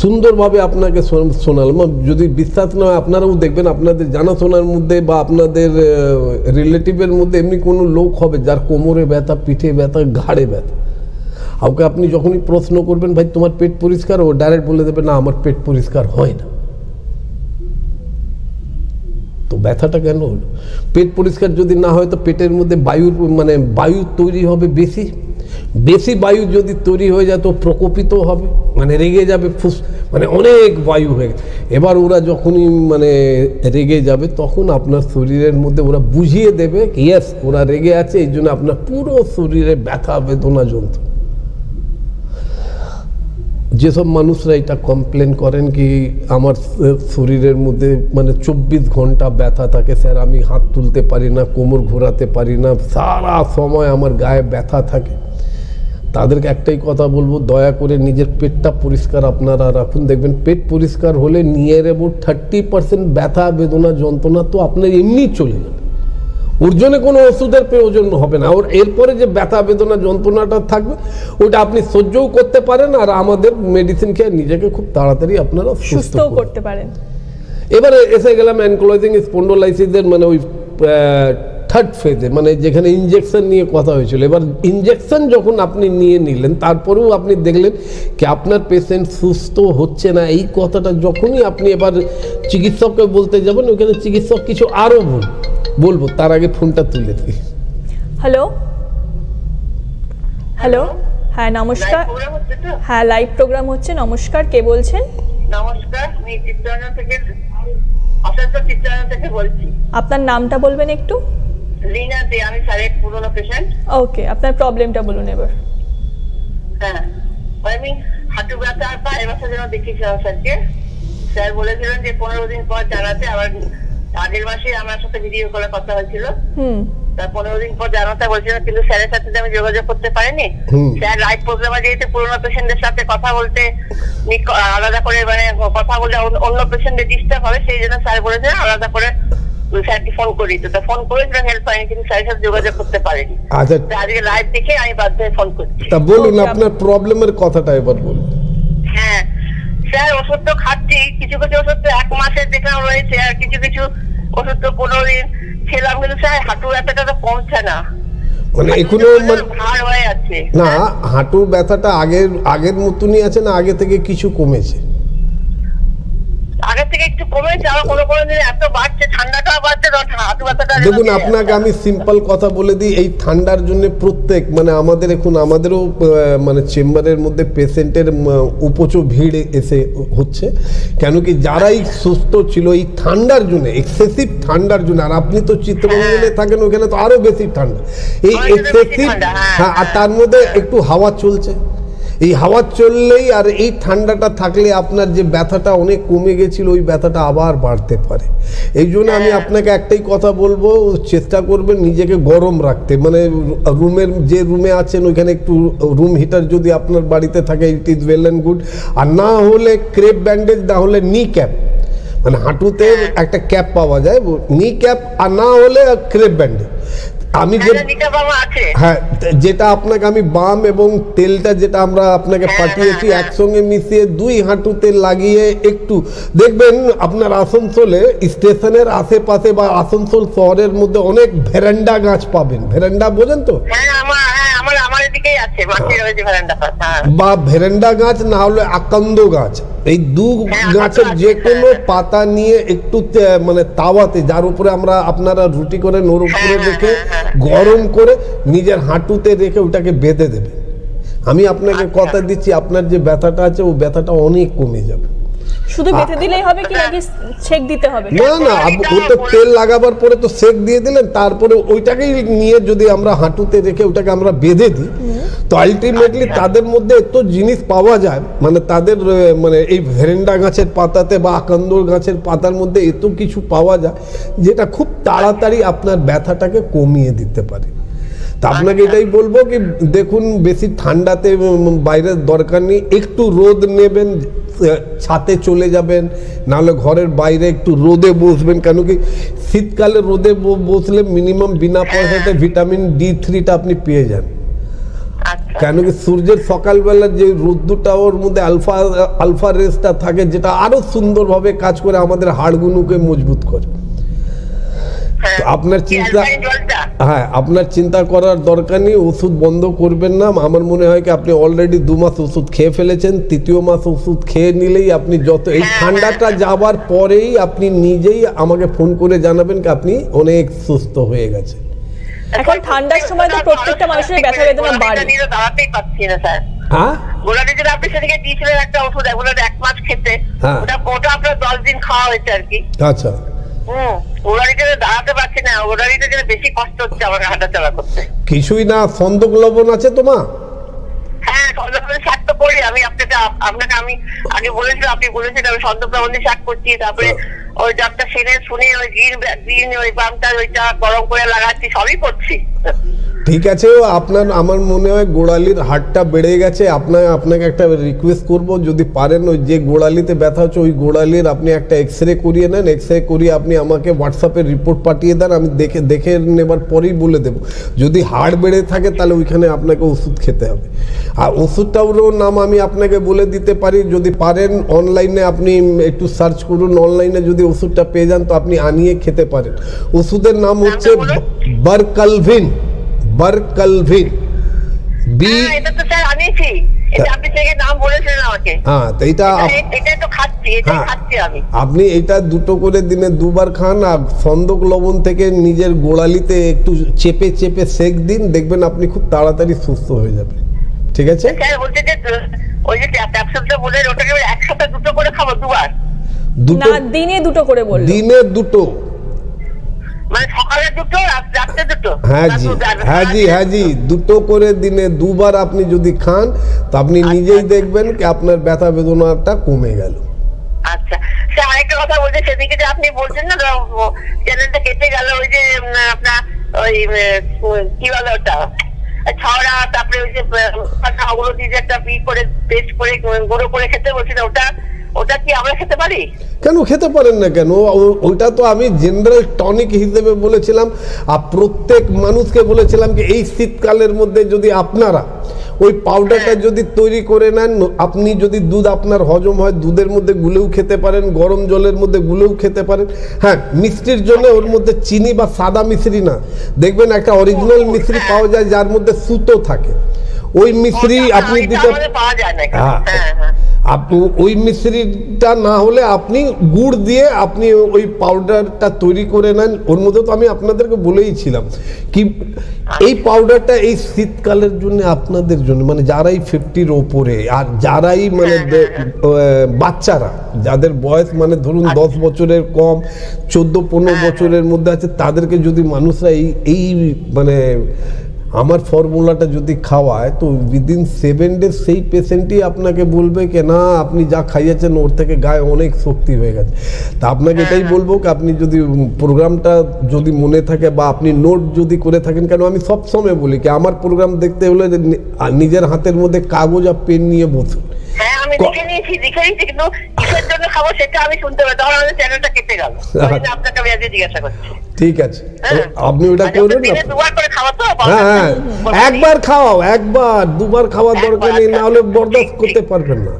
সুন্দরভাবে আপনাকে শোনালাম, যদি বিশ্বাস না হয় আপনারাও দেখবেন আপনাদের জানাশোনার মধ্যে বা আপনাদের রিলেটিভের মধ্যে এমনি কোনো লোক হবে যার কোমরে ব্যথা, পিঠে ব্যথা, ঘাড়ে ব্যথা। ওকে আপনি যখনই প্রশ্ন করবেন ভাই তোমার পেট পরিষ্কার, ও ডাইরেক্ট বলে দেবে না আমার পেট পরিষ্কার হয় না। তো ব্যথাটা কেন হলো? পেট পরিষ্কার যদি না হয় তো পেটের মধ্যে বায়ু তৈরি হবে বেশি বায়ু যদি তৈরি হয়ে যায় তো প্রকোপিত হবে, মানে রেগে যাবে, মানে অনেক বায়ু হয়ে গেছে। এবার ওরা যখনই মানে রেগে যাবে তখন আপনার শরীরের মধ্যে ওরা বুঝিয়ে দেবে ইয়েস ওরা রেগে আছে, এই জন্য আপনার পুরো শরীরে ব্যথা বেদনা যন্ত্রণা। যেসব মানুষরা এটা কমপ্লেন করেন কি আমার শরীরের মধ্যে মানে 24 ঘন্টা ব্যথা থাকে স্যার, আমি হাত তুলতে পারি না, কোমর ঘোরাতে পারি না, সারা সময় আমার গায়ে ব্যথা থাকে, তাদেরকে একটাই কথা বলবো, দয়া করে নিজের পেটটা পরিষ্কার আপনারা রাখুন। দেখবেন পেট পরিষ্কার হলে নিয়ার অ্যাবাউট 30% ব্যথা বেদনা যন্ত্রণা তো আপনার এমনি চলে যাবে, ওর জন্য কোনো ওষুধের প্রয়োজন হবে না। ওর এরপরে যে ব্যথা বেদনা যন্ত্রণাটা থাকবে ওটা আপনি সহ্যও করতে পারেন, আর আমাদের মেডিসিন খেয়ে নিজেকে খুব তাড়াতাড়ি আপনারা সুস্থ করতে পারেন। এবারে এসে গেলাম অ্যানকোলজিং স্পন্ডোলাইসিসের মানে ওই থার্ড ফেজে, মানে যেখানে ইনজেকশন নিয়ে কথা হয়েছিল। এবার ইনজেকশন যখন আপনি নিয়ে নিলেন তারপরেও আপনি দেখলেন কি আপনার পেশেন্ট সুস্থ হচ্ছে না, এই কথাটা যখনই আপনি এবার চিকিৎসককে বলতে যাবেন ওখানে চিকিৎসক কিছু আরও বলবো, তার আগে ফোনটা তুলে দিই। হ্যালো হ্যালো, হ্যাঁ নমস্কার, হ্যাঁ লাইভ প্রোগ্রাম হচ্ছে। নমস্কার, কে বলছেন? নমস্কার, আমি চিত্তরঞ্জন থেকে বলছি। আপনার নামটা বলবেন একটু? লীনা দে, আমি স্যারের পুরনো পেশেন্ট। ওকে, আপনার প্রবলেমটা বলুন এবার। হ্যাঁ, আমি হাঁটু ব্যথা আর পায়ের ব্যথা যেন দেখিয়েছিলাম স্যারকে। স্যার বলেছিলেন যে 15 দিন পর জানাতে। আবার আগের মাসে আমার সাথে ভিডিও কলে কথা হয়েছিল, তার 15 দিন পর জানাতে বলছিলেন, কিন্তু স্যারের সাথে আমি যোগাযোগ করতে পারিনি। স্যার লাইভ প্রোগ্রামে যেহেতু পুরোনো পেশেন্টের সাথে কথা বলতে আলাদা করে মানে কথা বলতে অন্য পেশেন্টের ডিস্টার্ব হবে, সেই জন্য স্যার বলেছিলেন আলাদা করে স্যারকে ফোন করি। তো ফোন করেছিলাম, হেল্প পাইনি, কিন্তু স্যারের সাথে যোগাযোগ করতে পারিনি। আচ্ছা, আজকে লাইভ দেখে আমি বাধ্য হয়ে ফোন করছি। তা বলুন আপনার প্রবলেমের কথাটা এবার বলুন। হ্যাঁ স্যার, ওষুধ তো খাচ্ছি, কিছু কিছু ওষুধ তো 1 মাসের দেখলাম রয়েছে, আর কিছু কিছু ওষুধ তো 15 দিন খেলাম, কিন্তু স্যার হাঁটু ব্যথাটা তো কমছে না, মানে এখনো ভার হয়ে আছে। না, হাঁটু ব্যথাটা আগের মতনই আছে না আগে থেকে কিছু কমেছে? আগে থেকে একটু কমেছে, আর কোনো কোনো দিন এত বাড়ছে, ঠান্ডাটা বাড়ছে, হাঁটু ব্যথাটা। দেখুন আপনাকে আমি সিম্পল কথা বলে দিই, এই ঠান্ডার জন্য প্রত্যেক মানে আমাদেরও মানে চেম্বারের মধ্যে পেশেন্টের উপচো ভিড় এসে হচ্ছে, কেন কি যারাই সুস্থ ছিল এই ঠান্ডার জন্য, এক্সেসিভ ঠান্ডার জন্য, আর আপনি তো চিত্তরঞ্জনে থাকেন ওখানে তো আরো বেশি ঠান্ডা, এই এক্সেসিভ, হ্যাঁ, আর তার মধ্যে একটু হাওয়া চলছে, এই হাওয়া চললেই আর এই ঠান্ডাটা থাকলে আপনার যে ব্যথাটা অনেক কমে গেছিল ওই ব্যথাটা আবার বাড়তে পারে। এই জন্য আমি আপনাকে একটাই কথা বলবো, চেষ্টা করবেন নিজেকে গরম রাখতে, মানে যে রুমে আছেন ওইখানে একটু রুম হিটার যদি আপনার বাড়িতে থাকে it is well and good, আর না হলে ক্রেপ ব্যান্ডেজ, না হলে নি ক্যাপ, মানে হাঁটুতে একটা ক্যাপ পাওয়া যায়, নি ক্যাপ, আর না হলে ক্রেপ ব্যান্ডেজ। আমি হ্যাঁ, যেটা আপনাকে আমি বাম এবং তেলটা যেটা আমরা আপনাকে পাঠিয়েছি একসঙ্গে মিশিয়ে 2 হাঁটুতে লাগিয়ে একটু দেখবেন আপনার আসানসোলে স্টেশনের আশেপাশে বা আসানসোল শহরের মধ্যে অনেক ভেরান্ডা গাছ পাবেন। ভেরান্ডা বোঝেন তো? বা ভেরান্ডা গাছ, না হলে আকন্দ গাছ, এই 2 গাছের যে কোনো পাতা নিয়ে একটু মানে তাওয়াতে, যার উপরে আপনারা রুটি করে নোর উপরে রেখে গরম করে নিজের হাঁটুতে রেখে ওটাকে বেঁধে দেবে। আমি আপনাকে কথা দিচ্ছি আপনার যে ব্যথাটা আছে ও ব্যথাটা অনেক কমে যাবে। শুধু বেঁধে দিলেই হবে কি নাকি সেক দিতে হবে? না না, ও তো তেল লাগাবার পরে তো সেক দিয়ে দিলেন, তারপরে ওইটাকেই নিয়ে যদি আমরা হাঁটুতে রেখে ওটাকে আমরা বেঁধে দিই তো আলটিমেটলি তাদের মধ্যে এত জিনিস পাওয়া যায়, মানে তাদের মানে এই ভেরেন্ডা গাছের পাতাতে বা আকন্দর গাছের পাতার মধ্যে এত কিছু পাওয়া যায় যেটা খুব তাড়াতাড়ি আপনার ব্যথাটাকে কমিয়ে দিতে পারে। তা আপনাকে এটাই বলবো কি দেখুন, বেশি ঠান্ডাতে বাইরের দরকার নেই, একটু রোদ নেবেন, ছাদে চলে যাবেন, নাহলে ঘরের বাইরে একটু রোদে বসবেন, কেন কি শীতকালে রোদে বসলে মিনিমাম বিনা পয়সাতে ভিটামিন D3টা আপনি পেয়ে যান। কেন কি সূর্যের সকালবেলা যে রোদ্দুরটা ওর মধ্যে আলফা রেসটা থাকে, যেটা আরো সুন্দরভাবে কাজ করে আমাদের হাড়গুলোকে মজবুত করে। আপনার চিন্তা, হ্যাঁ আপনার চিন্তা করার দরকার নেই, ওষুধ বন্ধ করবেন না। আমার মনে হয় কি আপনি অলরেডি 2 মাস ওষুধ খেয়ে ফেলেছেন, 3য় মাস ওষুধ খেয়ে নিলেই আপনি যত এই ঠান্ডাটা যাবার পরেই আপনি নিজেই আমাকে ফোন করে জানাবেন কি আপনি অনেক সুস্থ হয়ে গেছে। এখন ঠান্ডার সময় তো প্রত্যেকটা মানুষের ব্যথা বেদনা বাড়ে, দাঁড়াতেই পাচ্ছি না স্যার। হ্যাঁ, গোলাটি যেটা আপনি সেদিকে দিয়েছিলেন একটা ওষুধ, এখন 1 মাস খেতে, ওটা আপনার 10 দিন খাওয়া হয়েছে আর কি। আচ্ছা, গোলাটিতে দাঁড়াতে পারছি না, গোলাটিতে যেন বেশি কষ্ট হচ্ছে আমাকে হাঁটাচলা করতে। কিছুই না, সন্দক লবণ আছে তোমার? হ্যাঁ, সন্দক লবণ 7 তো করি আমি আপনাকে আমি আগে বলেছিলাম, আপনি বলেছেন আমি সন্তপ্রবন্ধী শাক করছি, তারপরে ওই ডাক্তার সেনের শুনে ওই গ্রিন ওই বামটা ওইটা গরম করে লাগাচ্ছি, সবই করছি। ঠিক আছে, আমার মনে হয় গোড়ালির হাড়টা বেড়ে গেছে। আপনাকে একটা রিকোয়েস্ট করব, যদি পারেন ওই যে গোড়ালিতে ব্যথা হচ্ছে ওই গোড়ালির আপনি একটা এক্সরে করিয়ে নেন। এক্সরে করিয়ে আপনি আমাকে হোয়াটসঅ্যাপে রিপোর্ট পাঠিয়ে দেন, আমি দেখে নেবার পরেই বলে দেব। যদি হাড় বেড়ে থাকে তাহলে ওইখানে আপনাকে ওষুধ খেতে হবে। আর ওষুধটারও নাম আমি আপনাকে বলে দিতে পারি, যদি পারেন অনলাইনে আপনি একটু সার্চ করুন, অনলাইনে যদি ওষুধটা পেয়ে যান তো আপনি আনিয়ে খেতে পারেন। ওষুধের নাম হচ্ছে বারকালভিন। বারকালভিন এটা তো স্যার আনিয়েছি, এটা আপনি থেকে নাম বলেছেন আমাকে। হ্যাঁ, তো এটা তো খাচ্ছি, এটাই খাচ্ছি আমি। আপনি এটা 2টো করে দিনে 2বার খান, আর সন্দক লবণ থেকে নিজের গোড়ালিতে একটু চেপে চেপে সেক দিন, দেখবেন আপনি খুব তাড়াতাড়ি সুস্থ হয়ে যাবেন। ঠিক আছে স্যার, বলতে যে ওই যে ক্যাপসুলটা বলে ওটাকে একসাথে 2টো করে খাবো 2বার? না, দিনে 2টো করে বললেন। দিনে 2টো, মানে সকালে 2টো, রাতে 2টো? হ্যাঁ জি 2টো করে দিনে 2বার আপনি যদি খান তো আপনি নিজেই দেখবেন কি আপনার ব্যথা বেদনাটা কমে গেল। আচ্ছা স্যার, আরেকটা কথা বলতে, সেদিকে যে আপনি বলছেন না চ্যানেলটা কেটে গেল, ওই যে আপনার ওই কি বলে ওটা ছড়া, তারপরে ওই যে ওগুলো দিয়ে একটা করে পেস্ট করে গুঁড়ো করে খেতে বলছি না, ওটা কি আমরা খেতে পারি? কেন খেতে পারেন না কেন? ওইটা তো আমি জেনারেল টনিক হিসেবে বলেছিলাম, আর প্রত্যেক মানুষকে বলেছিলাম যে এই শীতকালের মধ্যে যদি আপনারা ওই পাউডারটা যদি তৈরি করে নেন, আপনি যদি দুধ আপনার হজম হয় দুধের মধ্যে গুলেও খেতে পারেন, গরম জলের মধ্যে গুলেও খেতে পারেন। হ্যাঁ, মিষ্টির জন্য ওর মধ্যে চিনি বা সাদা মিশ্রি না, দেখবেন একটা অরিজিনাল মিশ্রি পাওয়া যায় যার মধ্যে সুতো থাকে, ওই মিশ্রি আপনি দিতে পাওয়া যায় না। আপনি ওই মিশ্রিটা না হলে আপনি গুড় দিয়ে আপনি ওই পাউডারটা তৈরি করে নেন। ওর মধ্যে তো আমি আপনাদেরকে বলেইছিলাম কি এই পাউডারটা এই শীতকালের জন্য আপনাদের জন্য, মানে যারাই 50-র ওপরে আর যারাই মানে বাচ্চারা যাদের বয়স মানে ধরুন 10 বছরের কম, 14-15 বছরের মধ্যে আছে, তাদেরকে যদি মানুষরা এই মানে আমার ফর্মুলাটা যদি খাওয়ায় তো উইদিন 7 ডেজ সেই পেশেন্টই আপনাকে বলবে কি না আপনি যা খাইয়েছেন ওর থেকে গায়ে অনেক শক্তি হয়ে গেছে। তা আপনাকে এটাই বলবো কি আপনি যদি প্রোগ্রামটা যদি মনে থাকে বা আপনি নোট যদি করে থাকেন, কেন আমি সব সময় বলি কি আমার প্রোগ্রাম দেখতে হলে নিজের হাতের মধ্যে কাগজ আর পেন নিয়ে বসুন। হ্যাঁ, আমি লিখে নিয়েছি, কিন্তু কিসের জন্য খাবো সেটা আমি শুনতে পাই, তখন আমাদের চ্যানেলটা কেটে গেল। আপনাকে আমি আজকে জিজ্ঞাসা করছি। ঠিক আছে, আপনি ওটা করুন না। হ্যাঁ, একবার খাওয়াও, একবার 2বার খাওয়ার দরকার নেই, না হলে বরদাস্ত করতে পারবেন না।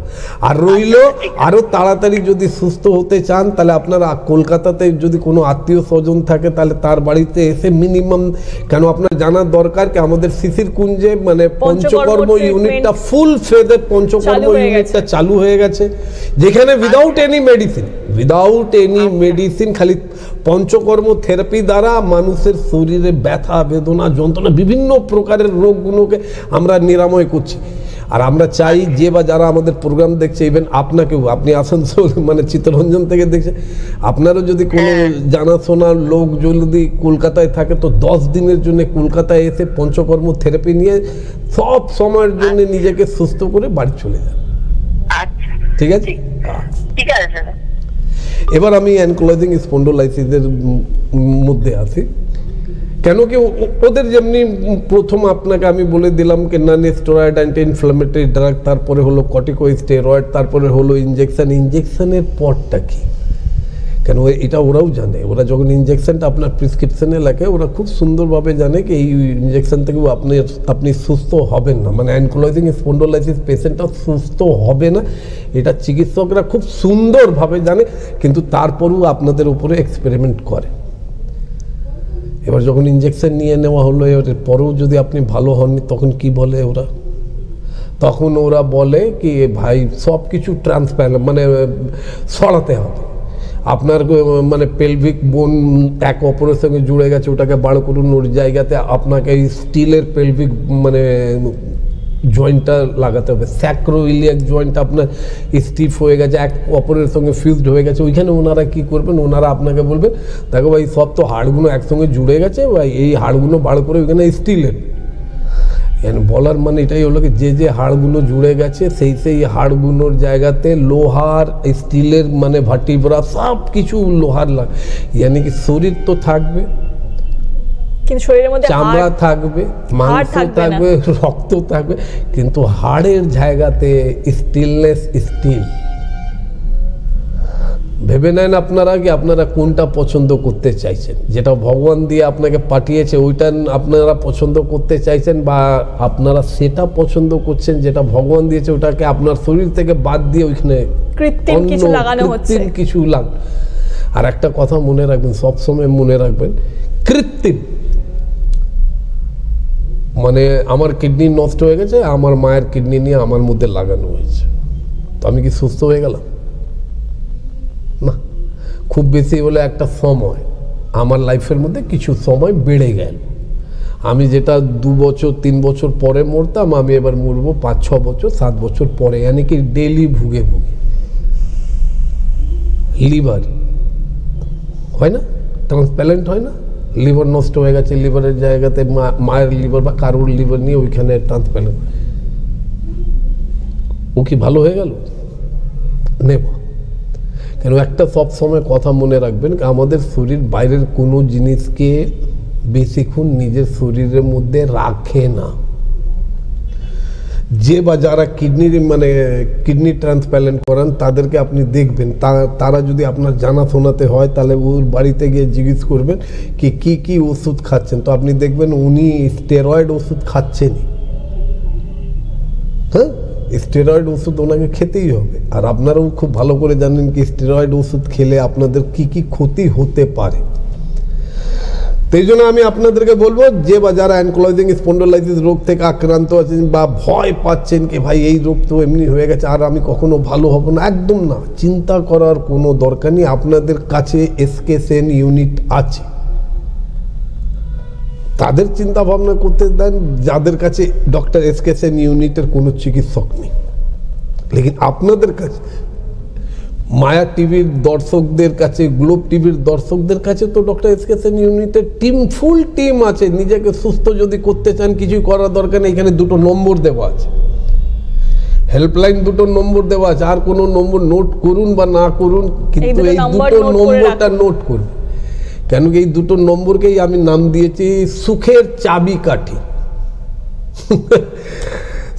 আর রইল আরো তাড়াতাড়ি যদি সুস্থ হতে চান তাহলে আপনারা কলকাতাতে যদি কোনো আত্মীয় স্বজন থাকে তাহলে তার বাড়িতে এসে মিনিমাম, কেন আপনার জানার দরকার কি আমাদের শিশির কুঞ্জে মানে পঞ্চকর্ম ইউনিটটা ফুল ফেদে পঞ্চকর্ম ইউনিটটা চালু হয়ে গেছে, যেখানে উইদাউট এনি মেডিসিন খালি পঞ্চকর্ম থেরাপি দ্বারা মানুষের শরীরে ব্যথা বেদনা যন্ত্রণা বিভিন্ন প্রকারের রোগগুলোকে আমরা নিরাময় করছি। আর আমরা চাই যে বা যারা আমাদের প্রোগ্রাম দেখছে, ইভেন আপনাকেও, আপনি আসানসোল মানে চিত্তরঞ্জন থেকে দেখছে, আপনারও যদি কোনো জানাশোনার লোক যদি কলকাতায় থাকে তো 10 দিনের জন্য কলকাতায় এসে পঞ্চকর্ম থেরাপি নিয়ে সব সময়ের জন্য নিজেকে সুস্থ করে বাড়ি চলে যান। ঠিক আছে, ঠিক আছে। এবার আমি অ্যানকোলজিং স্পন্ডোলাইসিসের মধ্যে আছি। কেন কি ওদের যেমনি প্রথম আপনাকে আমি বলে দিলাম কি নন স্টেরয়েড অ্যান্টি ইনফ্ল্যামেটরি ড্রাগ, তারপরে হলো কর্টিকোস্টেরয়েড, তারপরে হলো ইঞ্জেকশনের পরটা কি, কেন এটা ওরাও জানে। ওরা যখন ইঞ্জেকশনটা আপনার প্রেসক্রিপশনে লেখে ওরা খুব সুন্দরভাবে জানে কি এই ইঞ্জেকশন থেকেও আপনি সুস্থ হবেন না, মানে অ্যানকোলজিং স্পন্ডোলাইসিস পেশেন্টটা সুস্থ হবে না, এটা চিকিৎসকরা খুব সুন্দরভাবে জানে, কিন্তু তারপরেও আপনাদের উপরে এক্সপেরিমেন্ট করে। এবার যখন ইঞ্জেকশন নিয়ে নেওয়া হলো এর পরেও যদি আপনি ভালো হননি তখন কি বলে ওরা, তখন ওরা বলে কি ভাই সব কিছু ট্রান্সপ্ল্যান্ট মানে সরাতে হবে, আপনার মানে পেলভিক বোন এক অপরের সঙ্গে জুড়ে গেছে ওটাকে বার করুন, ওর জায়গাতে আপনাকে স্টিলের পেলভিক মানে জয়েন্টটা লাগাতে হবে, স্যাক্রোইলিয়াক জয়েন্টটা আপনার স্টিফ হয়ে গেছে এক অপরের সঙ্গে ফিউজড হয়ে গেছে, ওইখানে ওনারা কি করবেন, ওনারা আপনাকে বলবেন দেখো ভাই সব তো হাড়গুলো একসঙ্গে জুড়ে গেছে ভাই, এই হাড়গুলো বার করে ওইখানে স্টিলের বলার মানে এটাই হলো কি যে যে হাড়গুলো জুড়ে গেছে সেই হাড়গুলোর জায়গাতে লোহার স্টিলের মানে ভার্টিব্রা সব কিছু লোহার ইয়ানি কি শরীর তো থাকবে, কিন্তু শরীরের মধ্যে চামড়া থাকবে, মাংস থাকবে, রক্ত থাকবে, কিন্তু হাড়ের জায়গাতে স্টিলনেস স্টিল। ভেবে নেন আপনারা কি আপনারা কোনটা পছন্দ করতে চাইছেন, যেটা ভগবান দিয়ে আপনাকে পাঠিয়েছে ওইটা আপনারা পছন্দ করতে চাইছেন, বা আপনারা সেটা পছন্দ করছেন যেটা ভগবান দিয়েছে ওটাকে আপনার শরীর থেকে বাদ দিয়ে ওইখানে কৃত্রিম কিছু লাগানো হচ্ছে। কিছু আর একটা কথা মনে রাখবেন, সবসময় মনে রাখবেন, কৃত্রিম মানে আমার কিডনি নষ্ট হয়ে গেছে, আমার মায়ের কিডনি নিয়ে আমার মধ্যে লাগানো হয়েছে, তো আমি কি সুস্থ হয়ে গেলাম? না, খুব বেশি হলে একটা সময় আমার লাইফের মধ্যে কিছু সময় বেড়ে গেল। আমি যেটা 2 বছর 3 বছর পরে মরতাম, আমি এবার মরবো 5-6 বছর 7 বছর পরে, यानी কি ডেইলি ভুগে লিভার হয় না, ট্রান্সপ্ল্যান্ট হয় না, লিভার নষ্ট হয়ে গেছে, লিভারের জায়গাতে মায়ের লিভার বা কারোর লিভার নিয়ে ওইখানে ট্রান্সপ্ল্যান্ট, ও কি ভালো হয়ে গেল? নেব কেন? একটা সব সময় কথা মনে রাখবেন, আমাদের শরীর বাইরের কোনো জিনিসকে বেশিক্ষণ নিজের শরীরের মধ্যে রাখে না। যে বা যারা কিডনি ট্রান্সপ্ল্যান্ট করান তাদেরকে আপনি দেখবেন, তারা যদি আপনার জানাশোনাতে হয় তাহলে ওর বাড়িতে গিয়ে জিজ্ঞেস করবেন কি কি ওষুধ খাচ্ছেন, তো আপনি দেখবেন উনি স্টেরয়েড ওষুধ খাচ্ছেনই। হ্যাঁ, স্টেরয়েড ওষুধ ওনাকে খেতেই হবে। আর আপনারাও খুব ভালো করে জানেন কি স্টেরয়েড ওষুধ খেলে আপনাদের কি কি ক্ষতি হতে পারে। সেই জন্য আমি আপনাদেরকে বলবো, যে বা যারা অ্যানকোলজিং স্পন্ডোলাইসিস রোগ থেকে আক্রান্ত আছেন বা ভয় পাচ্ছেন কি ভাই এই রোগ তো এমনি হয়ে গেছে আর আমি কখনো ভালো হব না, একদম না, চিন্তা করার কোনো দরকার নেই। আপনাদের কাছে এসকেএসএন ইউনিট আছে, তাদের চিন্তা ভাবনা করতে দেন যাদের কাছে ডক্টর এসকেএসএন ইউনিটের কোনো চিকিৎসক নেই। লেকিন আপনাদের কাছে, মায়া টিভির দর্শকদের কাছে, গ্লোব টিভির দর্শকদের কাছে তো ডক্টর এসকেএসএন ইউনিটের ফুল টিম আছে। নিজেকে সুস্থ যদি করতে চান, কিছু করার দরকার নেই, এখানে 2টো নম্বর দেওয়া আছে, হেল্পলাইন 2টো নম্বর দেওয়া আছে। আর কোনো নম্বর নোট করুন বা না করুন, কিন্তু এই 2টো নম্বরটা নোট করুন। কেন কি এই 2টো নম্বরকেই আমি নাম দিয়েছি সুখের চাবিকাঠি।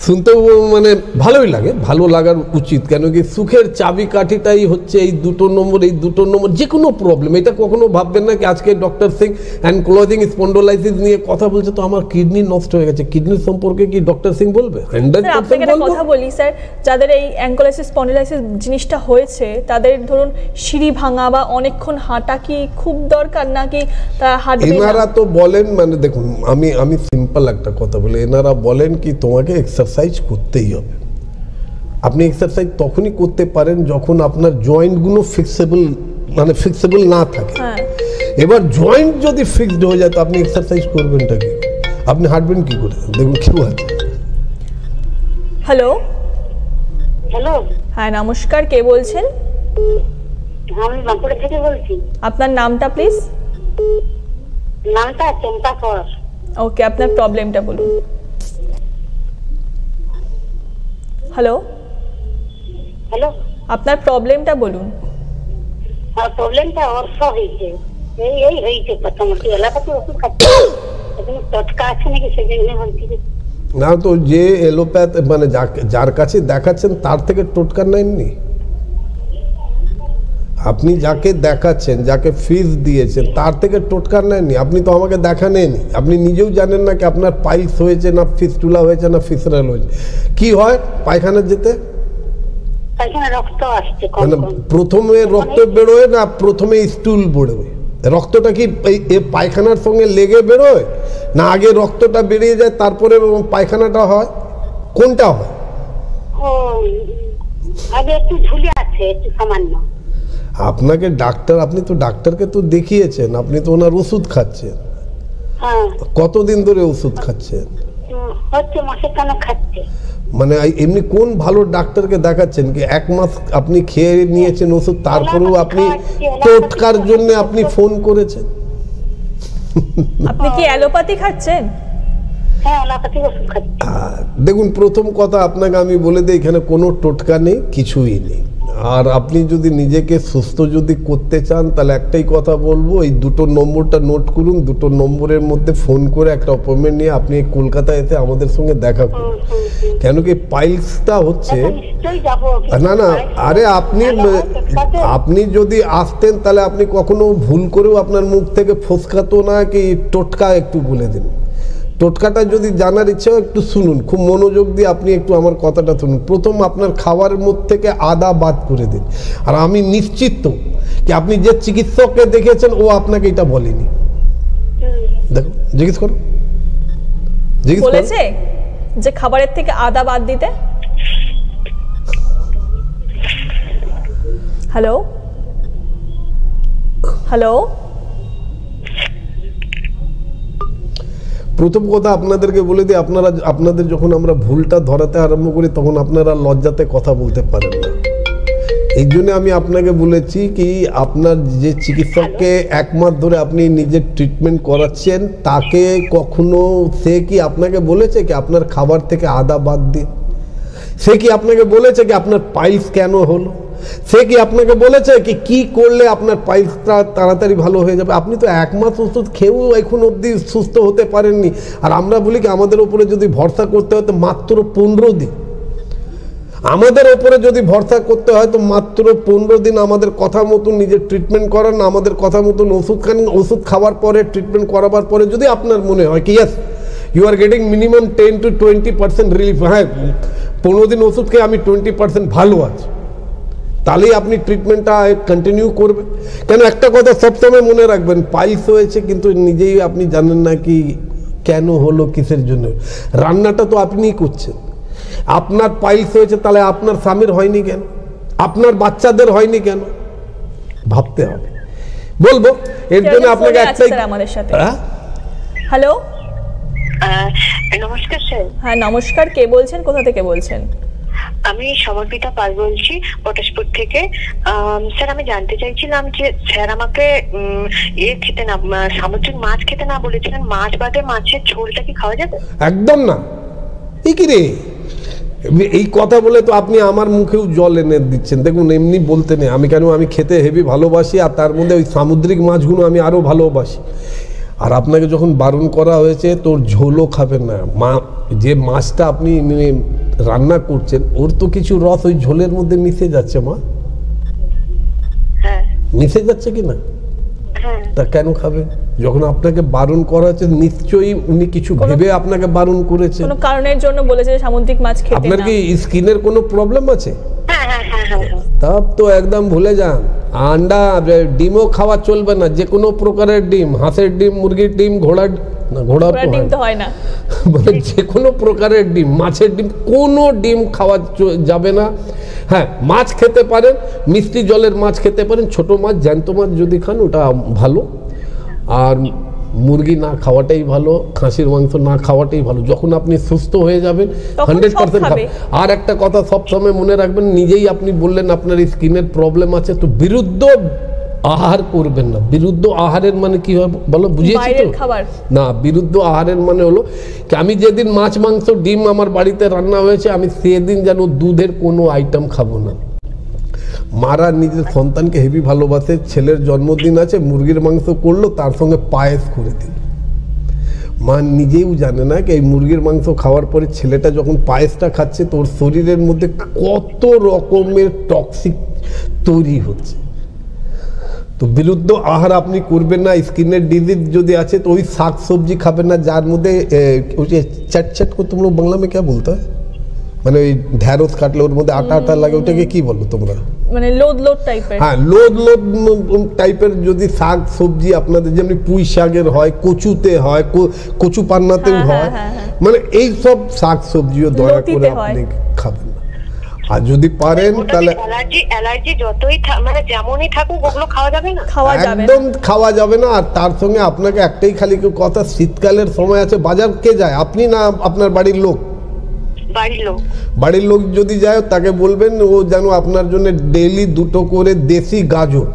শুনতেও মানে ভালোই লাগে, ভালো লাগার উচিত। কেন কি সুখের চাবিকাঠিটাই হচ্ছে এই 2টো নম্বর। এই 2টো নম্বর যে কোনো প্রবলেম, এটা কখনো ভাববেন না কি আজকে ডক্টর সিং অ্যানকোলজিং স্পন্ডোলাইসিস নিয়ে কথা বলছে তো আমার কিডনি নষ্ট হয়ে গেছে, কিডনির সম্পর্কে কি ডক্টর সিং বলবে? 100% কথা বলি স্যার, যাদের এই অ্যানকোলাইসিস স্পন্ডোলাইসিস জিনিসটা হয়েছে তাদের ধরুন সিঁড়ি ভাঙা বা অনেকক্ষণ হাঁটা কি খুব দরকার, নাকি তারা হাঁটবে না? এনারা তো বলেন, মানে দেখুন আমি সিম্পল একটা কথা বলি, এনারা বলেন কি তোমাকে এক্সারসাইজ করতেই হবে। আপনি এক্সারসাইজ তখনই করতে পারেন যখন আপনার জয়েন্টগুলো ফিক্সেবল না থাকে। এবার জয়েন্ট যদি ফিক্সড হয়ে যায় তো আপনি এক্সারসাইজ করবেনটা কি, আপনি হাঁটবেন কি করে? দেখুন কি আছে। হ্যালো হ্যালো, হ্যাঁ নমস্কার, কে বলছেন? আমি বাঁকুড়া থেকে বলছি। আপনার নামটা প্লিজ? নামটা চম্পা কর। ওকে, আপনার প্রবলেমটা বলুন। হ্যালো হ্যালো, আপনার প্রবলেমটা বলুন। আর প্রবলেমটা অর্থ হয়েছে, এই হয়েছে প্রথমত এলাকাতে ওষুধ খাচ্ছে, এখন টটকা আছে নাকি সেজন্য বলছি। না তো যে এলোপ্যাথ মানে যার কাছে দেখাচ্ছেন তার থেকে টোটকা নেননি আপনি, যাকে দেখাচ্ছেন, যাকে ফিস দিয়েছেন তার থেকে টোটকা নেননি। আপনি তো আমাকে দেখানেনি, আপনি নিজেও জানেন না কি আপনার পাইলস হয়েছে না ফিস্টুলা হয়েছে না ফিসরাল হয়েছে। কি হয় পায়খানা যেতে? রক্ত আসছে, মানে প্রথমে রক্ত বেরোয় না প্রথমে স্টুল বেরোয়? রক্তটা কি পায়খানার সঙ্গে লেগে বেরোয় না আগে রক্তটা বেরিয়ে যায় তারপরে পায়খানাটা হয়? কোনটা হয়? আগে একটু ঝুলে আছে, একটু সামান্য। আপনাকে ডাক্তার, আপনি তো ডাক্তারকে তো দেখিয়েছেন, আপনি তো ওনার ওষুধ খাচ্ছেন। কতদিন ধরে ওষুধ খাচ্ছেন? হচ্ছে মাসে কেন খাচ্ছে। মানে এমনি কোন ভালো ডাক্তারকে দেখাচ্ছেন কি 1 মাস আপনি খেয়ে নিয়েছেন ওষুধ, তারপরেও আপনি টোটকার জন্য আপনি ফোন করেছেন? আপনি কি অ্যালোপ্যাথি খাচ্ছেন? হ্যাঁ অ্যালোপ্যাথিক ওষুধ খাচ্ছি। দেখুন, প্রথম কথা আপনাকে আমি বলে দিই, এখানে কোনো টোটকা নেই, কিছুই নেই। আর আপনি যদি নিজেকে সুস্থ যদি করতে চান, তাহলে একটাই কথা বলবো, এই দুটো নম্বরটা নোট করুন। দুটো নম্বরের মধ্যে ফোন করে একটা অ্যাপয়েন্টমেন্ট নিয়ে আপনি কলকাতায় এসে আমাদের সঙ্গে দেখা করুন। কেন কি পাইলসটা হচ্ছে, নিশ্চয়ই যাবো। না না, আরে আপনি যদি আসতেন তাহলে আপনি কখনো ভুল করেও আপনার মুখ থেকে ফসকাতো না কি টোটকা একটু বলে দিন। টোটকাটা যদি জানার ইচ্ছা হয় একটু শুনুন, খুব মনোযোগ দিয়ে আপনি একটু আমার কথাটা শুনুন। প্রথম আপনার খাবারের মধ্যে থেকে আদা বাদ করে দিন। আর আমি নিশ্চিত কি আপনি যে চিকিৎসককে দেখেছেন ও আপনাকে এটা বলেনি। দেখো, জিজ্ঞেস করো, জিজ্ঞেস করো। বলেছে যে খাবারের থেকে আদা বাদ দিতে? হ্যালো হ্যালো, প্রথম কথা আপনাদেরকে বলে দিই, আপনাদের যখন আমরা ভুলটা ধরাতে আরম্ভ করি তখন আপনারা লজ্জাতে কথা বলতে পারেন না। এই জন্য আমি আপনাকে বলেছি কি আপনার যে চিকিৎসককে এক মাস ধরে আপনি নিজের ট্রিটমেন্ট করাচ্ছেন, তাকে কখনো সে কি আপনাকে বলেছে কি আপনার খাবার থেকে আদা বাদ দিয়ে? সে কি আপনাকে বলেছে কি আপনার পাইলস কেন হলো? সে কি আপনাকে বলেছে কি কি করলে আপনার পাইলসটা তাড়াতাড়ি ভালো হয়ে যাবে? আপনি তো এক মাস ওষুধ খেয়েও এখন অবধি সুস্থ হতে পারেননি। আর আমরা বলি কি আমাদের উপরে যদি ভরসা করতে হয় তো মাত্র 15 দিন। আমাদের ওপরে যদি ভরসা করতে হয় তো মাত্র 15 দিন আমাদের কথা মতন নিজের ট্রিটমেন্ট করান, আমাদের কথা মতন ওষুধ খান। ওষুধ খাওয়ার পরে, ট্রিটমেন্ট করাবার পরে যদি আপনার মনে হয় কি yes you are getting minimum 10 to 20% relief, হ্যাঁ 15 দিন ওষুধ খেয়ে আমি 20% ভালো আছি, তাহলেই আপনি ট্রিটমেন্টটা কন্টিনিউ করবেন। কেন একটা কথা সবসময় মনে রাখবেন, পাইলস হয়েছে কিন্তু নিজেই আপনি জানেন না কি কেন হলো, কিসের জন্য। রান্নাটা তো আপনিই করছেন। আপনার পাইলস হয়েছে তাহলে আপনার স্বামীর হয়নি কেন, আপনার বাচ্চাদের হয়নি কেন, ভাবতে হবে। বলবো এর জন্য আপনাকে একটাই, আমাদের সাথে। হ্যালো, নমস্কার স্যার। হ্যাঁ নমস্কার, কে বলছেন, কোথা থেকে বলছেন? আমি সমর্পিতা পাল বলছি পটাশপুর থেকে। স্যার আমি জানতে চাইছিলাম যে স্যার আমাকে খেতে না, সামুদ্রিক মাছ খেতে না বলেছিলেন, মাছ বাদে মাছের ঝোলটা কি খাওয়া যাবে? একদম না। এই কি রে, এই কথা বলে তো আপনি আমার মুখেও জল এনে দিচ্ছেন। দেখুন এমনি বলতে নেই, আমি কেন, আমি খেতে হেভি ভালোবাসি, আর তার মধ্যে ওই সামুদ্রিক মাছগুলো আমি আরও ভালোবাসি। আর আপনাকে যখন বারণ করা হয়েছে তোর ঝোলও খাবেন না, যে মাছটা আপনি রান্না করছেন ওর তো কিছু রস ওই ঝোলের মধ্যে মিশে যাচ্ছে। মা, হ্যাঁ মিশে যাচ্ছে কি না? তা কেন খাবেন? যখন আপনাকে বারণ করা হচ্ছে নিশ্চয়ই উনি কিছু ভেবে আপনাকে বারণ করেছে, কোনো কারণের জন্য বলেছে সামুদ্রিক মাছ খেতে না। আপনার কি স্কিনের কোনো প্রবলেম আছে? তব তো একদম ভুলে যান। আন্ডা, ডিমও খাওয়া চলবে না, যে কোনো প্রকারের ডিম, হাঁসের ডিম, মুরগির ডিম, ঘোড়ার ডিম তো হয় না, মানে যে কোনো প্রকারের ডিম, মাছের ডিম, কোনো ডিম খাওয়া যাবে না। হ্যাঁ মাছ খেতে পারেন, মিষ্টি জলের মাছ খেতে পারেন, ছোট মাছ, জ্যান্ত মাছ যদি খান ওটা ভালো। আর মুরগি না খাওয়াটাই ভালো, খাসির মাংস না খাওয়াটাই ভালো। যখন আপনি সুস্থ হয়ে যাবেন 100% খাবেন। আর একটা কথা সবসময় মনে রাখবেন, নিজেই আপনি বললেন আপনার স্কিনের প্রবলেম আছে, তো বিরুদ্ধ আহার করবেন না। বিরুদ্ধ আহারের মানে কি হবে বলো, বুঝিয়েছি তো? না, বিরুদ্ধ আহারের মানে হলো কি আমি যেদিন মাছ মাংস ডিম আমার বাড়িতে রান্না হয়েছে আমি সেদিন যেন দুধের কোনো আইটেম খাবো না। মারা নিজের সন্তানকে হেভি ভালোবাসে, ছেলের জন্মদিন আছে, মুরগির মাংস করলো, তার সঙ্গে পায়েস করে দিল। মা নিজেও জানে না কি এই মুরগির মাংস খাওয়ার পরে ছেলেটা যখন পায়েসটা খাচ্ছে তোর শরীরের মধ্যে কত রকমের টক্সিক তৈরি হচ্ছে। তো বিরুদ্ধ আহার আপনি করবেন না। স্কিনের ডিজিজ যদি আছে তো ওই শাক সবজি খাবেন না যার মধ্যে ওই যে চ্যাট को तुम लोग বাংলা में क्या बोलता है, মানে ওই ঢ্যাঁড়স কাটলে ওর মধ্যে আটা আটা লাগে, ওটাকে কি বলো তোমরা? মানে লোদ লোদ টাইপের। হ্যাঁ লোদ লোদ টাইপের যদি শাক সবজি আপনাদের যেমন পুঁই শাকের হয়, কচুতে হয়, কচু পান্নাতেও হয়, মানে এই সব শাক সবজিও দয়া করে আপনি খাবেন না। আর যদি পারেন তাহলে অ্যালার্জি যতই মানে যেমনই থাকুক ওগুলো খাওয়া যাবে না, একদম খাওয়া যাবে না। আর তার সঙ্গে আপনাকে একটাই খালি কথা, শীতকালের সময় আছে, বাজার কে যায়, আপনি না আপনার বাড়ির লোক? বাড়ির লোক যদি যায় তাকে বলবেন ও যেন আপনার জন্য ডেইলি 2টো করে দেশি গাজর,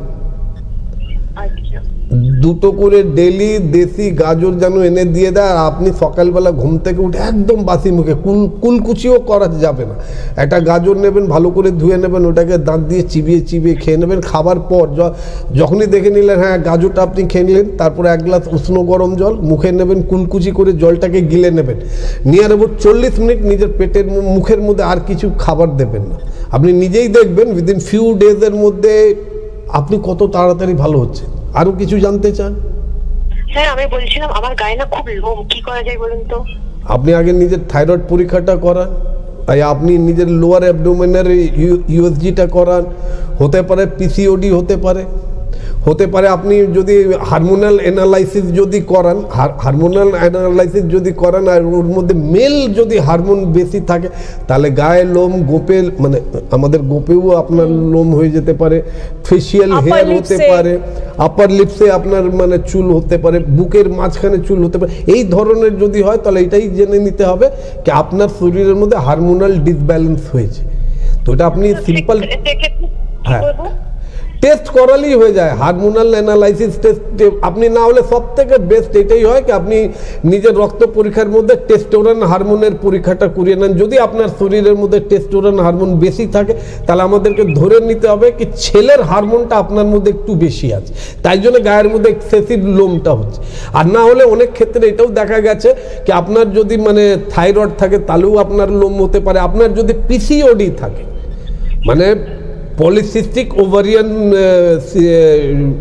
দুটো করে ডেলি দেশি গাজর যেন এনে দিয়ে দেয়, আর আপনি সকালবেলা ঘুম থেকে উঠে একদম বাসি মুখে কুলকুচিও করা যাবে না, একটা গাজর নেবেন, ভালো করে ধুয়ে নেবেন, ওটাকে দাঁত দিয়ে চিবিয়ে চিবিয়ে খেয়ে নেবেন। খাবার পর যখনই দেখে নিলেন হ্যাঁ গাজরটা আপনি খেয়ে নিলেন, তারপরে এক গ্লাস উষ্ণ গরম জল মুখে নেবেন, কুলকুচি করে জলটাকে গিলে নেবেন, নিয়ার অ্যাবাউট 40 মিনিট নিজের পেটের মুখের মধ্যে আর কিছু খাবার দেবেন না। আপনি নিজেই দেখবেন উইদিন ফিউ ডেজের মধ্যে আপনি কত তাড়াতাড়ি ভালো হচ্ছে। আরো কিছু জানতে চান? স্যার আমি বলছিলাম আমার গায়ে না খুব লোম, কি করা যায় বলুন তো? আপনি আগে নিজের থাইরয়েড পরীক্ষাটা করান, তাই আপনি নিজের লোয়ার অ্যাবডোমেনের ইউএসজিটা করান। হতে পারে পিসিওডি হতে পারে আপনি যদি হারমোনাল অ্যানালাইসিস যদি করান, আর ওর মধ্যে মেল যদি হারমোন বেশি থাকে তাহলে গায়ে লোম, গোপে মানে আমাদের গোপেও আপনার লোম হয়ে যেতে পারে, ফেসিয়াল হেয়ার হতে পারে, আপার লিপসে আপনার মানে চুল হতে পারে, বুকের মাঝখানে চুল হতে পারে। এই ধরনের যদি হয় তাহলে এটাই জেনে নিতে হবে কি আপনার শরীরের মধ্যে হারমোনাল ডিসব্যালেন্স হয়েছে। তো এটা আপনি সিম্পল হ্যাঁ টেস্ট করালেই হয়ে যায়, হারমোনাল অ্যানালাইসিস টেস্ট। আপনি না হলে সব থেকে বেস্ট এটাই হয় কি আপনি নিজের রক্ত পরীক্ষার মধ্যে টেস্টোস্টেরন হারমোনের পরীক্ষাটা করিয়ে নেন। যদি আপনার শরীরের মধ্যে টেস্টোস্টেরন হারমোন বেশি থাকে তাহলে আমাদেরকে ধরে নিতে হবে কি ছেলের হারমোনটা আপনার মধ্যে একটু বেশি আছে, তাই জন্য গায়ের মধ্যে এক্সেসিভ লোমটা হচ্ছে। আর না হলে অনেক ক্ষেত্রে এটাও দেখা গেছে কি আপনার যদি মানে থাইরয়েড থাকে তাহলেও আপনার লোম হতে পারে। আপনার যদি পিসিওডি থাকে মানে পলিসিস্টিক ওভারিয়ান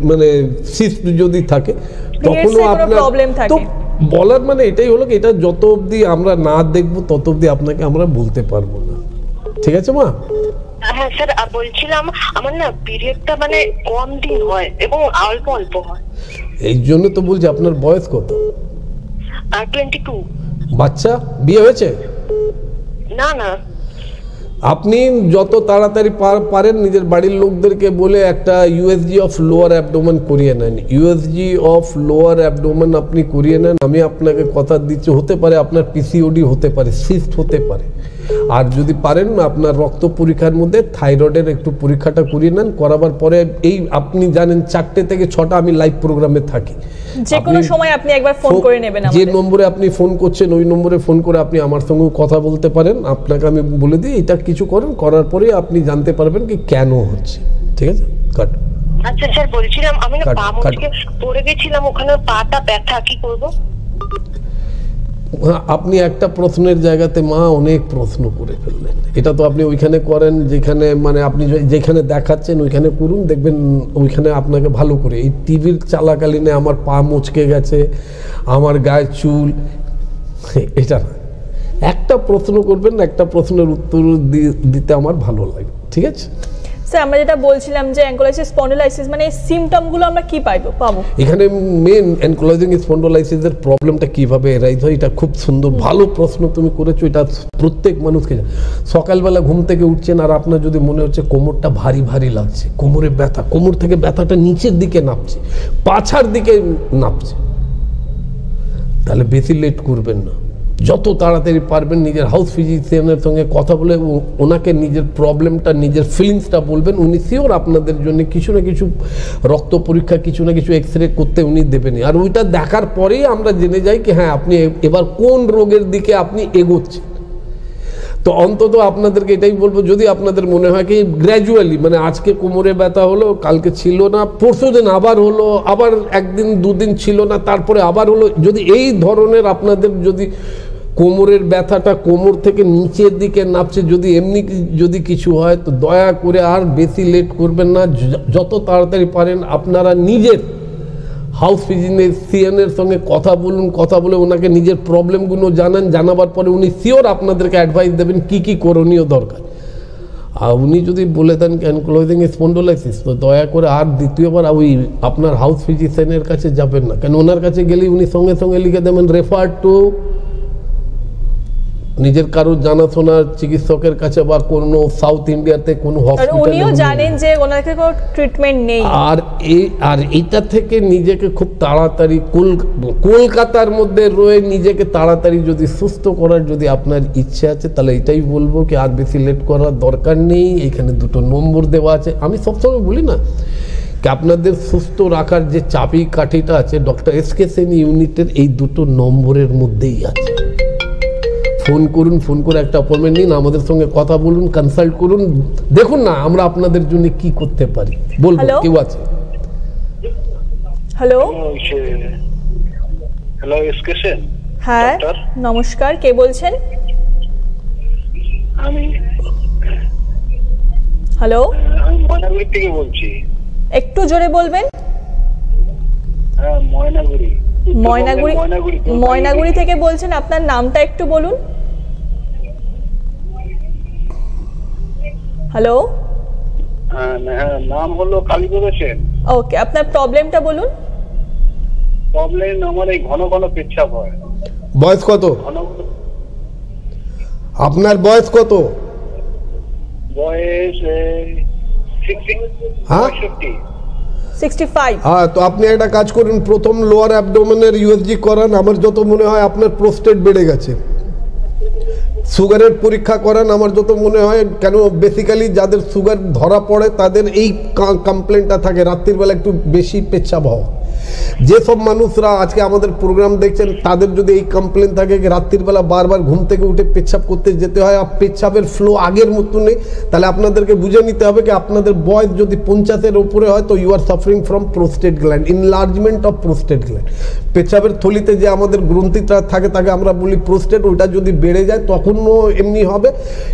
মানে সিস্ট যদি থাকে তখনও আপনার তো বলার মানে এটাই হলো কি এটা যত অবধি আমরা না দেখবো তত অবধি আপনাকে আমরা বলতে পারবো না। ঠিক আছে মা? হ্যাঁ স্যার বলছিলাম আমার না পিরিয়ডটা মানে কম দিন হয় এবং অল্প অল্প হয়। এই জন্য তো বলছি আপনার বয়স কত? 22। বাচ্চা বিয়ে হয়েছে? না না। আপনি যত তাড়াতাড়ি পারেন নিজের বাড়ির লোকদেরকে বলে একটা ইউএসজি অফ লোয়ার অ্যাবডোমেন করিয়ে নেন। ইউএসজি অফ লোয়ার অ্যাবডোমেন আপনি করিয়ে নেন, আমি আপনাকে কথা দিচ্ছি হতে পারে আপনার পিসিওডি হতে পারে, সিস্ট হতে পারে। আর যদি পারেন আপনার রক্ত পরীক্ষার মধ্যে থাইরয়েডের একটু পরীক্ষাটা করিয়ে নেন। করাবার পরে এই আপনি জানেন 4টে থেকে 6টা আমি লাইভ প্রোগ্রামে থাকি, যে কোনো সময় আপনি একবার ফোন করে নেবেন। যে নম্বরে আপনি ফোন করছেন ওই নম্বরে ফোন করে আপনি আমার সঙ্গে কথা বলতে পারেন। আপনাকে আমি বলে দিই এটা কিছু করেন, করার পরে আপনি জানতে পারবেন কি কেন হচ্ছে। ঠিক আছে? কাট। আচ্ছা স্যার বলছিলাম আমি না পা মুচকে পড়ে গেছিলাম, ওখানে পাটা ব্যথা, কি করব? আপনি একটা প্রশ্নের জায়গাতে মা অনেক প্রশ্ন করে ফেললেন। এটা তো আপনি ওইখানে করেন যেখানে মানে আপনি যেখানে দেখাচ্ছেন ওইখানে করুন, দেখবেন ওইখানে আপনাকে ভালো করে। এই টিভির চালাকালীনে আমার পা মুচকে গেছে, আমার গায়ে চুল, এটা না। একটা প্রশ্ন করবেন, একটা প্রশ্নের উত্তর দিতে আমার ভালো লাগে। ঠিক আছে স্যার? আমরা যেটা বলছিলাম যে অ্যাঙ্কোলাইসিস স্পন্ডিলাইসিস মানে সিমটমগুলো আমরা কি পাবো? এখানে মেন অ্যাঙ্কোলাইজিং স্পন্ডিলাইসিসের প্রবলেমটা কিভাবে এরাইজ হয়, এটা খুব সুন্দর ভালো প্রশ্ন তুমি করেছো। এটা প্রত্যেক মানুষকে সকালবেলা ঘুম থেকে উঠছেন আর আপনার যদি মনে হচ্ছে কোমরটা ভারী ভারী লাগছে, কোমরে ব্যথা, কোমর থেকে ব্যথাটা নিচের দিকে নামছে, পাছার দিকে নামছে, তাহলে বেশি লেট করবেন না। যত তাড়াতাড়ি পারবেন নিজের হাউস ফিজিশিয়ানের সঙ্গে কথা বলে ওনাকে নিজের প্রবলেমটা, নিজের ফিলিংসটা বলবেন। উনি শিওর আপনাদের জন্য কিছু না কিছু রক্ত পরীক্ষা, কিছু না কিছু এক্স রে করতে উনি দেবেনই। আর ওইটা দেখার পরেই আমরা জেনে যাই কি হ্যাঁ আপনি এবার কোন রোগের দিকে আপনি এগোচ্ছেন। তো অন্তত আপনাদেরকে এটাই বলবো, যদি আপনাদের মনে হয় কি গ্র্যাজুয়ালি মানে আজকে কোমরে ব্যথা হলো, কালকে ছিল না, পরশু দিন আবার হলো, আবার একদিন দুদিন ছিল না, তারপরে আবার হলো, যদি এই ধরনের আপনাদের যদি কোমরের ব্যথাটা কোমর থেকে নিচের দিকে নামছে, যদি এমনি যদি কিছু হয় তো দয়া করে আর বেশি লেট করবেন না। যত তাড়াতাড়ি পারেন আপনারা নিজের হাউস ফিজিশিয়ানের সঙ্গে কথা বলুন, কথা বলে ওনাকে নিজের প্রবলেমগুলো জানান। জানাবার পরে উনি শিওর আপনাদেরকে অ্যাডভাইস দেবেন কি কি করণীয় দরকার। আর উনি যদি বলে দেন অ্যাঙ্কোলাইজিং স্পন্ডিলাইসিস তো দয়া করে আর দ্বিতীয়বার ওই আপনার হাউস ফিজিশিয়ানের কাছে যাবেন না, কেন ওনার কাছে গেলেই উনি সঙ্গে সঙ্গে লিখে দেবেন রেফার টু নিজের কারো জানাশোনার চিকিৎসকের কাছে বা কোনো সাউথ ইন্ডিয়াতে কোনো হসপিটালে। উনিও জানেন যে ওনাকে কোনো ট্রিটমেন্ট নেই। আর এইটা থেকে নিজেকে খুব তাড়াতাড়ি কলকাতার মধ্যে রয়ে নিজেকে তাড়াতাড়ি যদি সুস্থ করার যদি আপনার ইচ্ছে আছে তাহলে এটাই বলবো কি আর বেশি লেট করার দরকার নেই। এখানে 2টো নম্বর দেওয়া আছে। আমি সবসময় বলি না আপনাদের সুস্থ রাখার যে চাবি কাঠিটা আছে ডক্টর এসকে সেন ইউনিটের এই দুটো নম্বরের মধ্যেই আছে। ফোন করুন, ফোন করে একটা অ্যাপয়েন্টমেন্ট নিন, আমাদের সঙ্গে কথা বলুন, কনসাল্ট করুন, দেখুন না আমরা আপনাদের জন্য কি করতে পারি। বলবো কেউ আছে? Hello, hello SK Sen. হ্যাঁ নমস্কার, কে বলছেন? আমি হ্যালো, ময়নাগুড়ি থেকে বলছি। একটু জোরে বলবেন। হ্যাঁ ময়নাগুড়ি। ময়নাগুড়ি থেকে বলছেন, আপনার নামটা একটু বলুন। হ্যালো, হ্যাঁ নাম হলো কালীপদ সেন। ওকে, আপনার প্রবলেমটা বলুন। প্রবলেম আমার এই ঘন ঘন পেচ্ছাপ হয়। বয়স কত আপনার? বয়স কত? বয়স 65। হ্যাঁ, তো আপনি একটা কাজ করুন, প্রথম লোয়ার অ্যাবডোমেনের ইউএসজি করান। আমার যত মনে হয় আপনার প্রোস্টেট বেড়ে গেছে। সুগারের পরীক্ষা করান, আমার যত মনে হয়, কেন বেসিক্যালি যাদের সুগার ধরা পড়ে তাদের এই কমপ্লেনটা থাকে, রাত্রিবেলা একটু বেশি পেচ্ছাপ হওয়া। যেসব মানুষরা আজকে আমাদের প্রোগ্রাম দেখছেন তাদের যদি এই কমপ্লেন থাকে রাত্রিবেলা বারবার ঘুম থেকে উঠে পেচ্ছাপ করতে যেতে হয়, আর পেচ্ছাপের ফ্লো আগের মতো নেই, তাহলে আপনাদেরকে বুঝে নিতে হবে কি আপনাদের বয়স যদি 50-এর উপরে হয় তো you are suffering from prostate gland, enlargement of prostate gland. পেচ্ছাপের থলিতে যে আমাদের গ্রন্থিটা থাকে তাকে আমরা বলি প্রোস্টেট, ওইটা যদি বেড়ে যায় তখনও এমনি হবে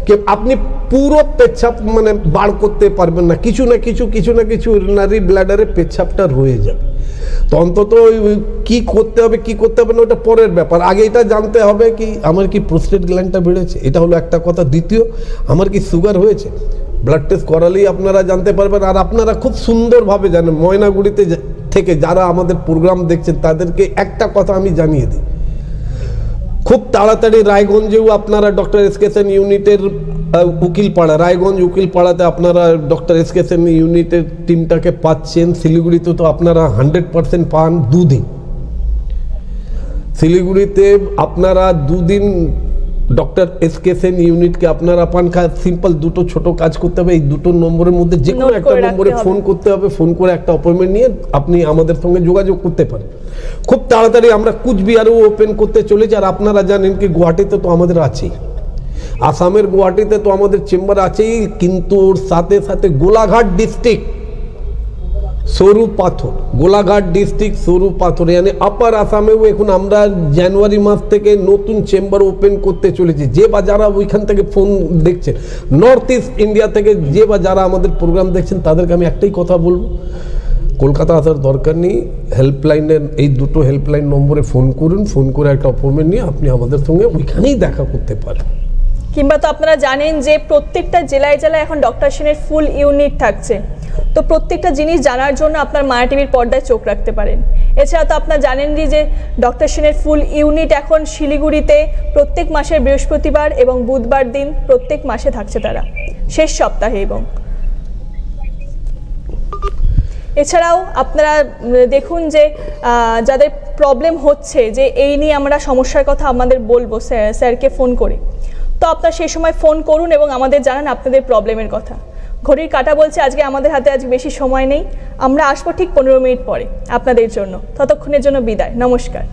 কি আপনি পুরো পেচ্ছাপ মানে বার করতে পারবেন না, কিছু না কিছু ইউরিনারি ব্ল্যাডারে পেচ্ছাপটা রয়ে যাবে। তো অন্তত কি করতে হবে না ওটা পরের ব্যাপার, আগে এটা জানতে হবে কি আমার কি প্রোস্টেট গ্ল্যান্ডটা বেড়েছে, এটা হলো একটা কথা। দ্বিতীয়, আমার কি সুগার হয়েছে, ব্লাড টেস্ট করালেই আপনারা জানতে পারবেন। আর আপনারা খুব সুন্দরভাবে জানেন, ময়নাগুড়িতে থেকে যারা আমাদের প্রোগ্রাম দেখছেন তাদেরকে একটা কথা আমি জানিয়ে দিই, খুব তাড়াতাড়ি রায়গঞ্জেও আপনারা ডক্টর এসকে সেন ইউনিটের উকিলপাড়া, রায়গঞ্জ উকিলপাড়াতে আপনারা ডক্টর এসকে সেন ইউনিটের টিমটাকে পাচ্ছেন। শিলিগুড়িতে তো আপনারা 100% পান দুদিন। শিলিগুড়িতে আপনারা দুদিন ডক্টর এসকে সেন ইউনিটকে আপনারা পান। সিম্পল দুটো ছোট কাজ করতে হবে, এই দুটো নম্বরের মধ্যে যে কোনো একটা নম্বরে ফোন করতে হবে, ফোন করে একটা অ্যাপয়েন্টমেন্ট নিয়ে আপনি আমাদের সঙ্গে যোগাযোগ করতে পারেন। খুব তাড়াতাড়ি আমরা কুচবিহারেও ওপেন করতে চলেছি। আর আপনারা জানেন কি গুয়াহাটিতে তো আমাদের আছেই, আসামের গুয়াহাটিতে তো আমাদের চেম্বার আছেই, কিন্তু ওর সাথে সাথে গোলাঘাট ডিস্ট্রিক্ট সরু পাথর, গোলাঘাট ডিস্ট্রিক্ট সরু পাথর মানে আপার আসামেও এখন আমরা জানুয়ারি মাস থেকে নতুন চেম্বার ওপেন করতে চলেছি। যে বা যারা ওইখান থেকে ফোন দেখছেন, নর্থ ইস্ট ইন্ডিয়া থেকে যে বা যারা আমাদের প্রোগ্রাম দেখছেন তাদেরকে আমি একটাই কথা বলবো, কলকাতা আসার দরকার নেই, হেল্পলাইনের এই দুটো হেল্পলাইন নম্বরে ফোন করুন, ফোন করে একটা অ্যাপয়েন্টমেন্ট নিয়ে আপনি আমাদের সঙ্গে ওইখানেই দেখা করতে পারেন। কিংবা তো আপনারা জানেন যে প্রত্যেকটা জেলায় এখন ডক্টর সেনের ফুল ইউনিট থাকছে, তো প্রত্যেকটা জিনিস জানার জন্য আপনার মায়া টিভির পর্দায় চোখ রাখতে পারেন। এছাড়া তো আপনারা জানেন যে ডক্টর সেনের ফুল ইউনিট এখন শিলিগুড়িতে প্রত্যেক মাসের বৃহস্পতিবার এবং বুধবার দিন প্রত্যেক মাসে থাকছে, তারা শেষ সপ্তাহে। এবং এছাড়াও আপনারা দেখুন যে যাদের প্রবলেম হচ্ছে যে এই নিয়ে আমরা সমস্যার কথা আমাদের বলবো স্যারকে ফোন করে, তো আপনারা সেই সময় ফোন করুন এবং আমাদের জানান আপনাদের প্রবলেমের কথা। ঘড়ির কাঁটা বলছে আজকে আমাদের হাতে আজ বেশি সময় নেই, আমরা আসবো ঠিক 15 মিনিট পরে আপনাদের জন্য। ততক্ষণের জন্য বিদায়, নমস্কার।